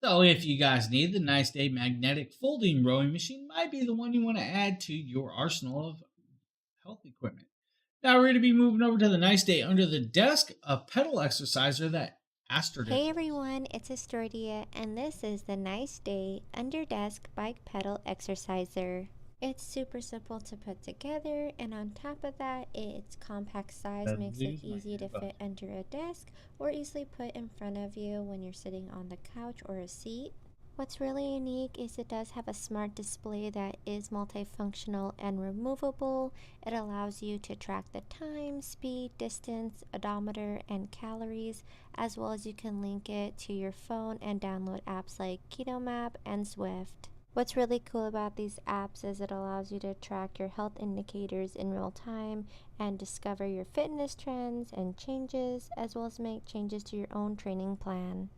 So if you guys need the Nice Day magnetic folding rowing machine, might be the one you want to add to your arsenal of health equipment. Now we're going to be moving over to the Nice Day under the desk, a pedal exerciser that Aster did. Hey everyone, it's Astordia, and this is the Nice Day under desk bike pedal exerciser. It's super simple to put together, and on top of that, its compact size makes it easy to fit under a desk or easily put in front of you when you're sitting on the couch or a seat. What's really unique is it does have a smart display that is multifunctional and removable. It allows you to track the time, speed, distance, odometer, and calories, as well as you can link it to your phone and download apps like Keto Map and Zwift. What's really cool about these apps is it allows you to track your health indicators in real time and discover your fitness trends and changes, as well as make changes to your own training plan.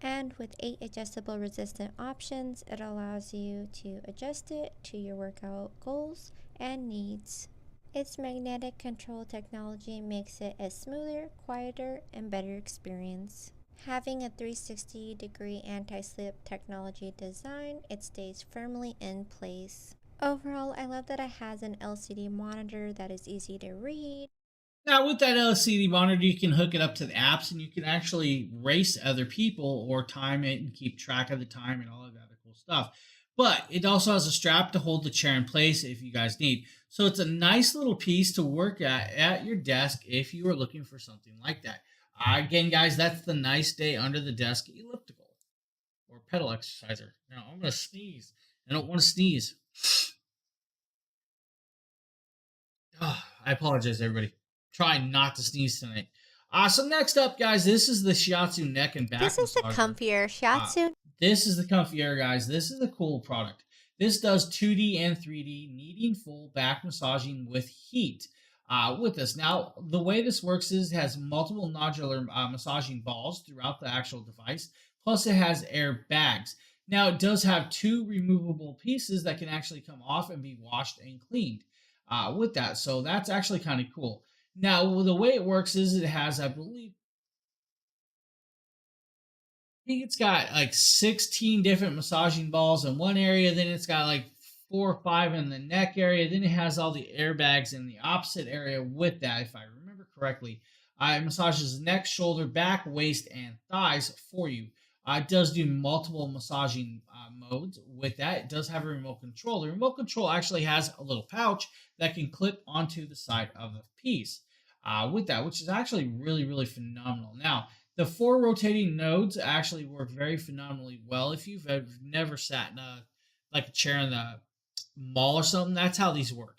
And with 8 adjustable resistant options, it allows you to adjust it to your workout goals and needs. Its magnetic control technology makes it a smoother, quieter, and better experience. Having a 360-degree anti-slip technology design, it stays firmly in place. Overall, I love that it has an LCD monitor that is easy to read. Now with that LCD monitor, you can hook it up to the apps, and you can actually race other people or time it and keep track of the time and all of that other cool stuff. But it also has a strap to hold the chair in place if you guys need. So it's a nice little piece to work at your desk if you are looking for something like that. Again, guys, that's the Nice Day under the desk elliptical or pedal exerciser. Now, I'm going to sneeze. I don't want to sneeze. Oh, I apologize, everybody. Try not to sneeze tonight. So next up, guys, this is the Shiatsu neck and back This is the comfier Shiatsu. This is the comfier, guys. This is a cool product. This does 2D and 3D kneading full back massaging with heat. With this. Now, the way this works is it has multiple nodular massaging balls throughout the actual device, plus it has air bags. Now, it does have 2 removable pieces that can actually come off and be washed and cleaned with that. So that's actually kind of cool. Now, the way it works is it has, I think it's got like 16 different massaging balls in one area. Then it's got like 4 or 5 in the neck area. Then it has all the airbags in the opposite area with that, if I remember correctly. It massages neck, shoulder, back, waist, and thighs for you. It does do multiple massaging modes with that. It does have a remote control. The remote control actually has a little pouch that can clip onto the side of the piece with that, which is actually really, really phenomenal. Now, the 4 rotating nodes actually work very phenomenally well. If you've never sat in a chair in the mall or something, that's how these work.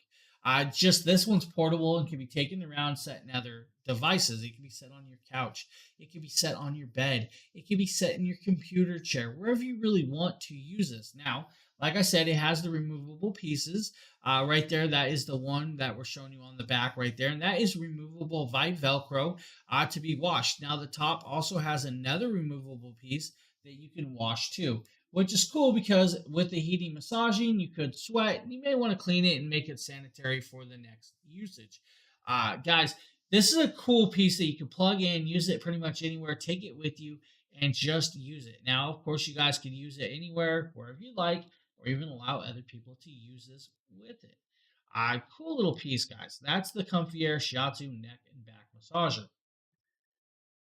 Just this one's portable and can be taken around, set in other devices. It can be set on your couch. It can be set on your bed. It can be set in your computer chair, wherever you really want to use this. Now, like I said, it has the removable pieces right there. That is the one that we're showing you on the back right there. And that is removable via Velcro to be washed. Now, the top also has another removable piece that you can wash too, which is cool because with the heating massaging, you could sweat. You may want to clean it and make it sanitary for the next usage. Guys, This is a cool piece that you can plug in, use it pretty much anywhere, take it with you, and just use it. Now, of course, you guys can use it anywhere, wherever you like, or even allow other people to use this with it. Cool little piece, guys. That's the Comfy Air Shiatsu neck and back massager.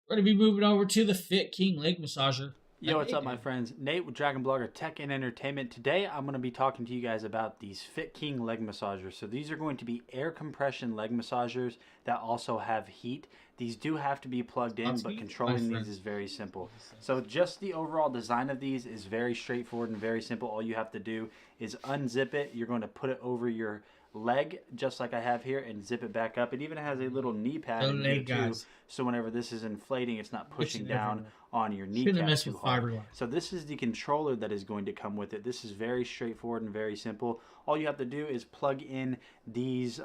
We're going to be moving over to the Fit King leg massager. Yo, what's up, my friends? Nate with Dragon Blogger Tech and Entertainment. Today, I'm going to be talking to you guys about these Fit King leg massagers. So these are going to be air compression leg massagers that also have heat. These do have to be plugged in, but controlling these is very simple. So just the overall design of these is very straightforward and very simple. All you have to do is unzip it. You're going to put it over your leg, just like I have here, and zip it back up. It even has a little knee pad in here too, so whenever this is inflating, it's not pushing down on your kneecap too hard. So this is the controller that is going to come with it. This is very straightforward and very simple. All you have to do is plug in these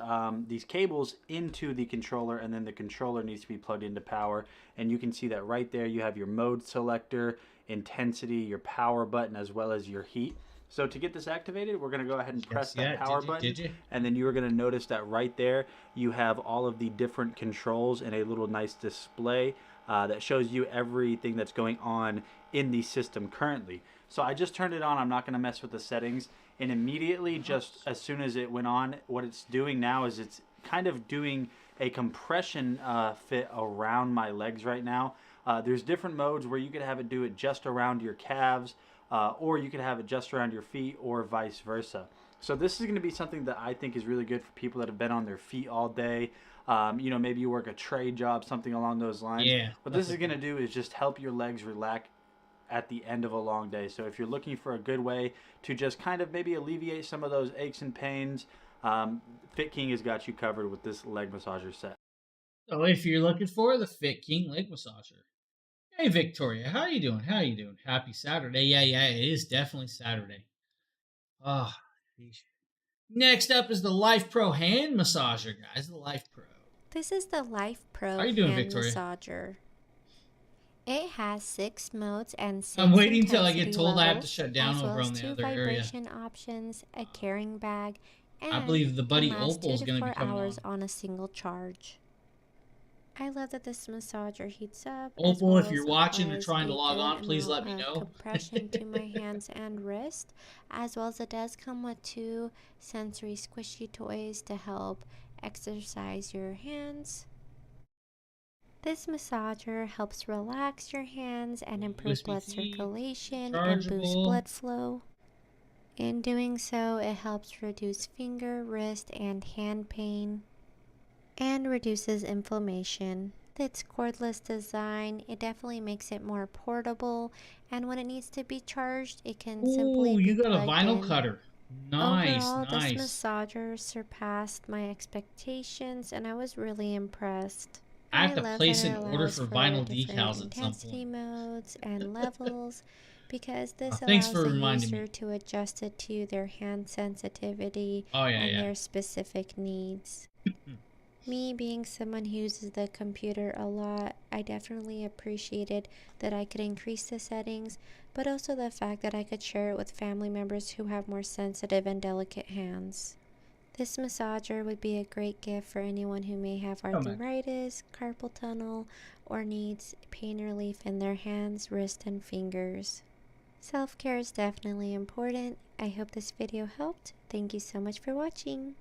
cables into the controller, and then the controller needs to be plugged into power. And you can see that right there. You have your mode selector, intensity, your power button, as well as your heat. So to get this activated, we're going to go ahead and press that power button. And then you are going to notice that right there, you have all of the different controls and a little nice display that shows you everything that's going on in the system currently. So I just turned it on. I'm not going to mess with the settings. And immediately, just as soon as it went on, what it's doing now is it's kind of doing a compression fit around my legs right now. There's different modes where you could have it do it just around your calves, or you could have it just around your feet, or vice versa. So this is going to be something that I think is really good for people that have been on their feet all day. You know, maybe you work a trade job, something along those lines. Yeah. What this is going to do is just help your legs relax at the end of a long day. So if you're looking for a good way to just kind of maybe alleviate some of those aches and pains, Fit King has got you covered with this leg massager set. So if you're looking for the Fit King leg massager. Hey Victoria, how you doing? How you doing? Happy Saturday. Yeah, it is definitely Saturday. Next up is the Life Pro hand massager, guys. The Life Pro. This is the Life Pro how you doing, hand Victoria? massager. It has 6 modes and 6 I'm waiting till I get told levels, I have to shut down over on the other area. 2 vibration options, a carrying bag, and I believe the buddy Opal is going to be coming hours on a single charge. I love that this massager heats up. Opal, if you're watching or trying to log on, please let me know. Compression to my hands and wrist, as well as it does come with 2 sensory squishy toys to help exercise your hands. This massager helps relax your hands and improve blood circulation and boost blood flow. In doing so, it helps reduce finger, wrist, and hand pain, and reduces inflammation. Its cordless design, it definitely makes it more portable, and when it needs to be charged, it can simply be you got a vinyl in. cutter. Nice, Overall, nice. This massager surpassed my expectations, and I was really impressed. I have to place an order for vinyl decals at some intensity point. Modes and levels, because this thanks allows for the reminding user me. to adjust it to their hand sensitivity and their specific needs. Me being someone who uses the computer a lot, I definitely appreciated that I could increase the settings, but also the fact that I could share it with family members who have more sensitive and delicate hands. This massager would be a great gift for anyone who may have arthritis, carpal tunnel, or needs pain relief in their hands, wrists, and fingers. Self-care is definitely important. I hope this video helped. Thank you so much for watching.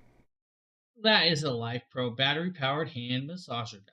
That is a Life Pro battery-powered hand massager, guys.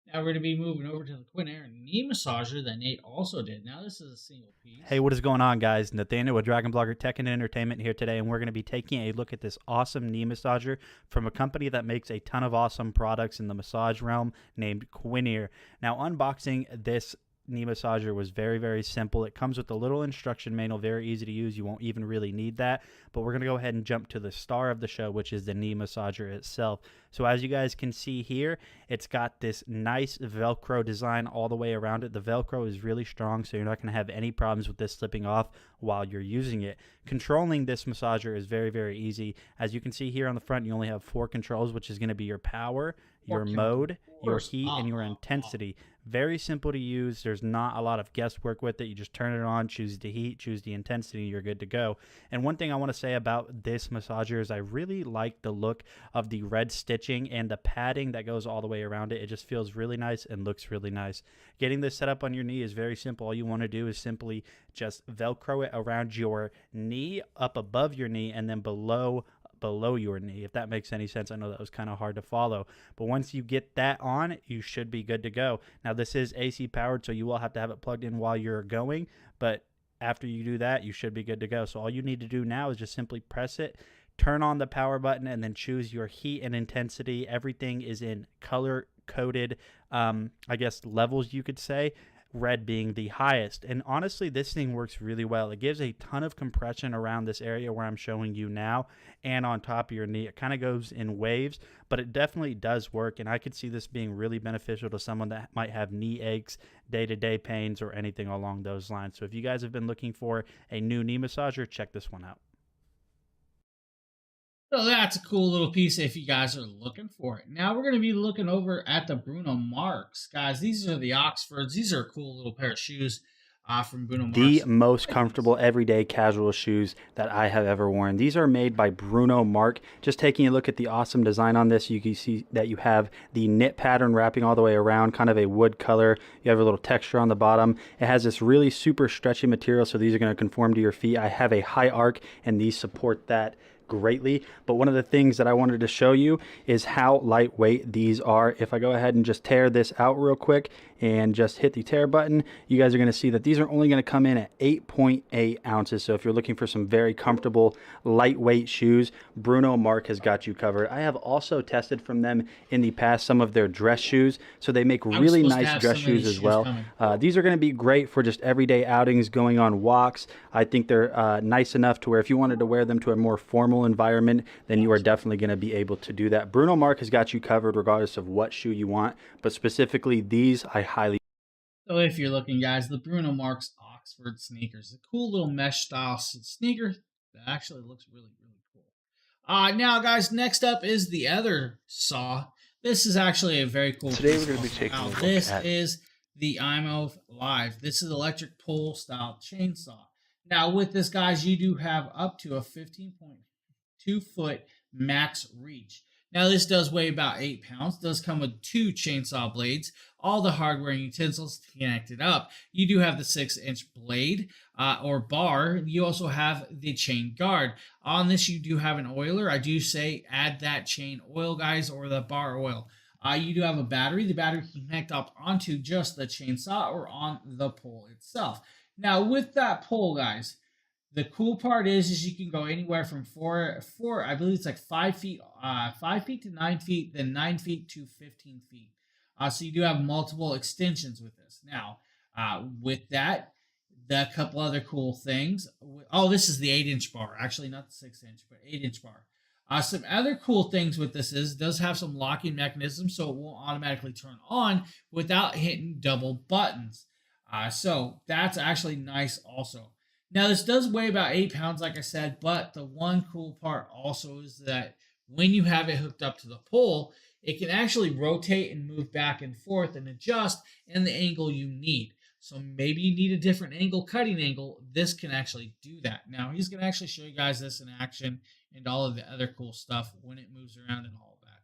Now we're going to be moving over to the Quinn Air knee massager that Nate also did. Now this is a single piece. Hey, what is going on, guys? Nathaniel with Dragon Blogger Tech and Entertainment here today, and we're going to be taking a look at this awesome knee massager from a company that makes a ton of awesome products in the massage realm named Quinn Air. Now, unboxing this knee massager was very, very simple. It comes with a little instruction manual, very easy to use. You won't even really need that, but we're going to go ahead and jump to the star of the show, which is the knee massager itself. So as you guys can see here, it's got this nice Velcro design all the way around it. The Velcro is really strong, so you're not going to have any problems with this slipping off while you're using it. Controlling this massager is very, very easy. As you can see here on the front, you only have 4 controls, which is going to be your power, your mode, your heat, and your intensity. Very simple to use. There's not a lot of guesswork with it. You just turn it on, choose the heat, choose the intensity, you're good to go. And one thing I want to say about this massager is I really like the look of the red stitching and the padding that goes all the way around it. It just feels really nice and looks really nice. Getting this set up on your knee is very simple. All you want to do is simply just Velcro it around your knee, up above your knee, and then below your knee, if that makes any sense. I know that was kind of hard to follow, but once you get that on, you should be good to go. Now, this is AC powered, so you will have to have it plugged in while you're going, but after you do that, you should be good to go. So all you need to do now is just simply press it, turn on the power button, and then choose your heat and intensity. Everything is in color coded, I guess, levels, you could say, red being the highest. And honestly, this thing works really well. It gives a ton of compression around this area where I'm showing you now and on top of your knee. It kind of goes in waves, but it definitely does work, and I could see this being really beneficial to someone that might have knee aches, day-to-day pains, or anything along those lines. So if you guys have been looking for a new knee massager, check this one out. So that's a cool little piece if you guys are looking for it. Now we're going to be looking over at the Bruno Mars. Guys, these are the Oxfords. These are a cool little pair of shoes from Bruno Mars. The most comfortable everyday casual shoes that I have ever worn. These are made by Bruno Mars. Just taking a look at the awesome design on this, you can see that you have the knit pattern wrapping all the way around, kind of a wood color. You have a little texture on the bottom. It has this really super stretchy material, so these are going to conform to your feet. I have a high arc, and these support that greatly. But one of the things that I wanted to show you is how lightweight these are. If I go ahead and just tear this out real quick and just hit the tear button, you guys are going to see that these are only going to come in at 8.8 ounces. So if you're looking for some very comfortable lightweight shoes, Bruno Mars has got you covered. I have also tested from them in the past some of their dress shoes, so they make really nice dress shoes as well. These are going to be great for just everyday outings, going on walks. I think they're nice enough to where if you wanted to wear them to a more formal environment, then you are definitely going to be able to do that. Bruno Mars has got you covered regardless of what shoe you want, but specifically these I highly. So if you're looking, guys, the Bruno Mars Oxford sneakers, a cool little mesh style sneaker that actually looks really, really cool. Now, guys, next up is the other saw. This is actually a very cool. Today we're going to be taking a look this is the IMO Live. This is electric pole style chainsaw. Now, with this, guys, you do have up to a 15.2 foot max reach. Now, this does weigh about 8 pounds. Does come with 2 chainsaw blades, all the hardware and utensils connected up. You do have the 6-inch blade or bar. You also have the chain guard. On this, you do have an oiler. I do say add that chain oil, guys, or the bar oil. You do have a battery. The battery can connect up onto just the chainsaw or on the pole itself. Now, with that pole, guys, the cool part is you can go anywhere from four, I believe it's like 5 feet, 5 feet to 9 feet, then 9 feet to 15 feet. So you do have multiple extensions with this. Now, with that, the couple other cool things. Oh, this is the 8-inch bar. Actually, not the 6-inch, but 8-inch bar. Some other cool things with this is it does have some locking mechanisms, so it won't automatically turn on without hitting double buttons. So that's actually nice also. Now, this does weigh about 8 pounds, like I said, but the one cool part also is that when you have it hooked up to the pole, it can actually rotate and move back and forth and adjust in the angle you need. So maybe you need a different angle, cutting angle. This can actually do that. Now, he's going to actually show you guys this in action and all of the other cool stuff when it moves around and all that.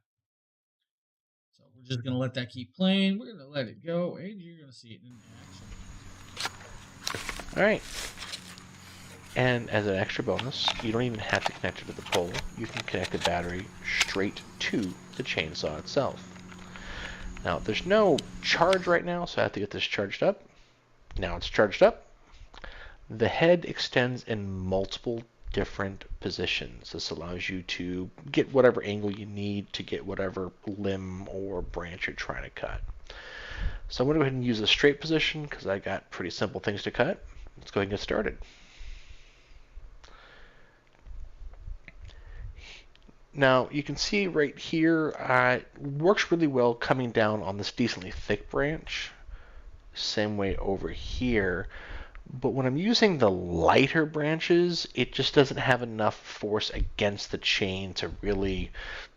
So we're just going to let that keep playing. We're going to let it go, and you're going to see it in action. All right. And as an extra bonus, you don't even have to connect it to the pole. You can connect the battery straight to the chainsaw itself. Now, there's no charge right now, so I have to get this charged up. Now it's charged up. The head extends in multiple different positions. This allows you to get whatever angle you need to get whatever limb or branch you're trying to cut. So I'm going to go ahead and use the straight position because I got pretty simple things to cut. Let's go ahead and get started. Now you can see right here, it works really well coming down on this decently thick branch. Same way over here, But when I'm using the lighter branches, it just doesn't have enough force against the chain to really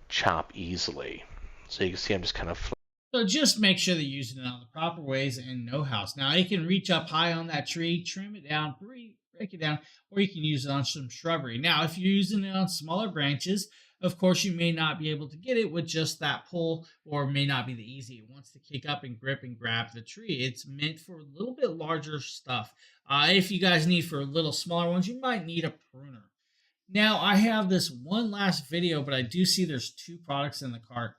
chop easily. So you can see I'm just kind of... So just make sure that you're using it on the proper ways and no house. Now, it can reach up high on that tree, trim it down, break it down, or you can use it on some shrubbery. Now, if you're using it on smaller branches, of course, you may not be able to get it with just that pull, or may not be the easy. It wants to kick up and grip and grab the tree. It's meant for a little bit larger stuff. If you guys need for little smaller ones, you might need a pruner. Now, I have this one last video, but I do see there's 2 products in the cart.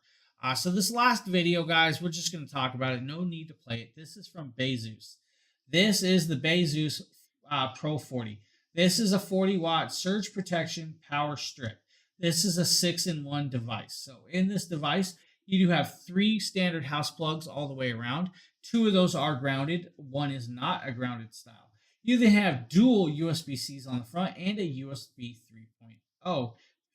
So this last video, guys, we're just going to talk about it. No need to play it. This is from Bezus. This is the Bezus Pro 40. This is a 40-watt surge protection power strip. This is a 6-in-1 device. So in this device, you do have 3 standard house plugs all the way around. 2 of those are grounded. 1 is not a grounded style. You then have dual USB-Cs on the front and a USB 3.0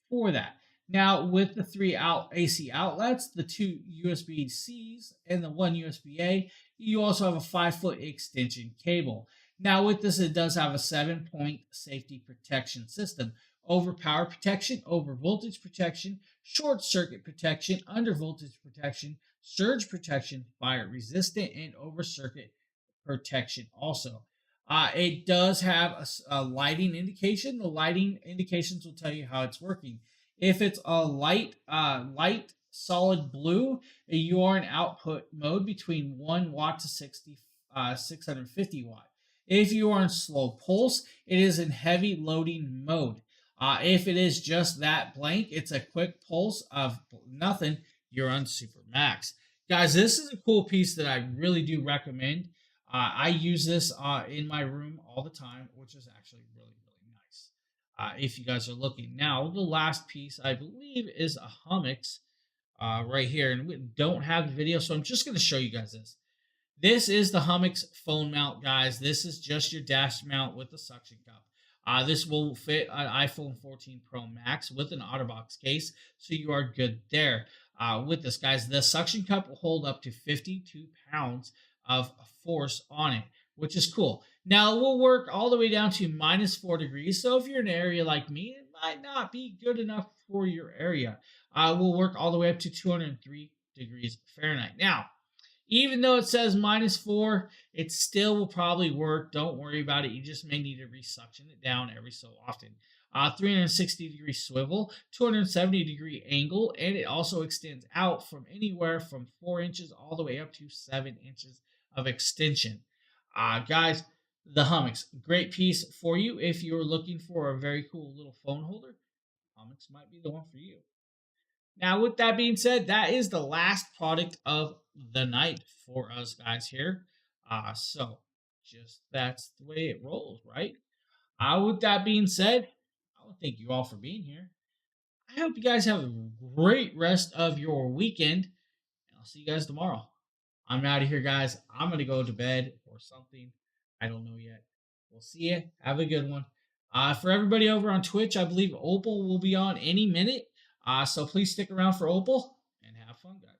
for that. Now, with the 3 AC outlets, the 2 USB-Cs, and the 1 USB-A, you also have a 5-foot extension cable. Now, with this, it does have a 7-point safety protection system. Over power protection, over voltage protection, short circuit protection, under voltage protection, surge protection, fire resistant, and over circuit protection also. It does have a lighting indication. The lighting indications will tell you how it's working. If it's a light solid blue, you are in output mode between 1 watt to 650 watt. If you are in slow pulse, it is in heavy loading mode. If it is just that blank, it's a quick pulse of nothing, you're on super max. Guys, this is a cool piece that I really do recommend. I use this in my room all the time, which is actually really, really nice. If you guys are looking. Now, the last piece, I believe, is a hummocks right here. And we don't have the video, so I'm just going to show you guys this. This is the hummocks phone mount, guys. This is just your dash mount with the suction cup. This will fit an iPhone 14 Pro Max with an OtterBox case, so you are good there. With this, guys, the suction cup will hold up to 52 pounds of force on it, which is cool. Now, it will work all the way down to -4 degrees, so if you're in an area like me, it might not be good enough for your area. It will work all the way up to 203 degrees Fahrenheit. Now, even though it says -4, it still will probably work. Don't worry about it. You just may need to resuction it down every so often. 360-degree swivel, 270-degree angle, and it also extends out from anywhere from 4 inches all the way up to 7 inches of extension. Guys, the hummocks, great piece for you if you're looking for a very cool little phone holder. Hummocks might be the one for you. Now, with that being said, that is the last product of the night for us guys here. So just that's the way it rolls, right? With that being said, I want to thank you all for being here. I hope you guys have a great rest of your weekend. And I'll see you guys tomorrow. I'm out of here, guys. I'm going to go to bed or something. I don't know yet. We'll see you. Have a good one. For everybody over on Twitch, I believe Opal will be on any minute. So please stick around for Opal and have fun, guys.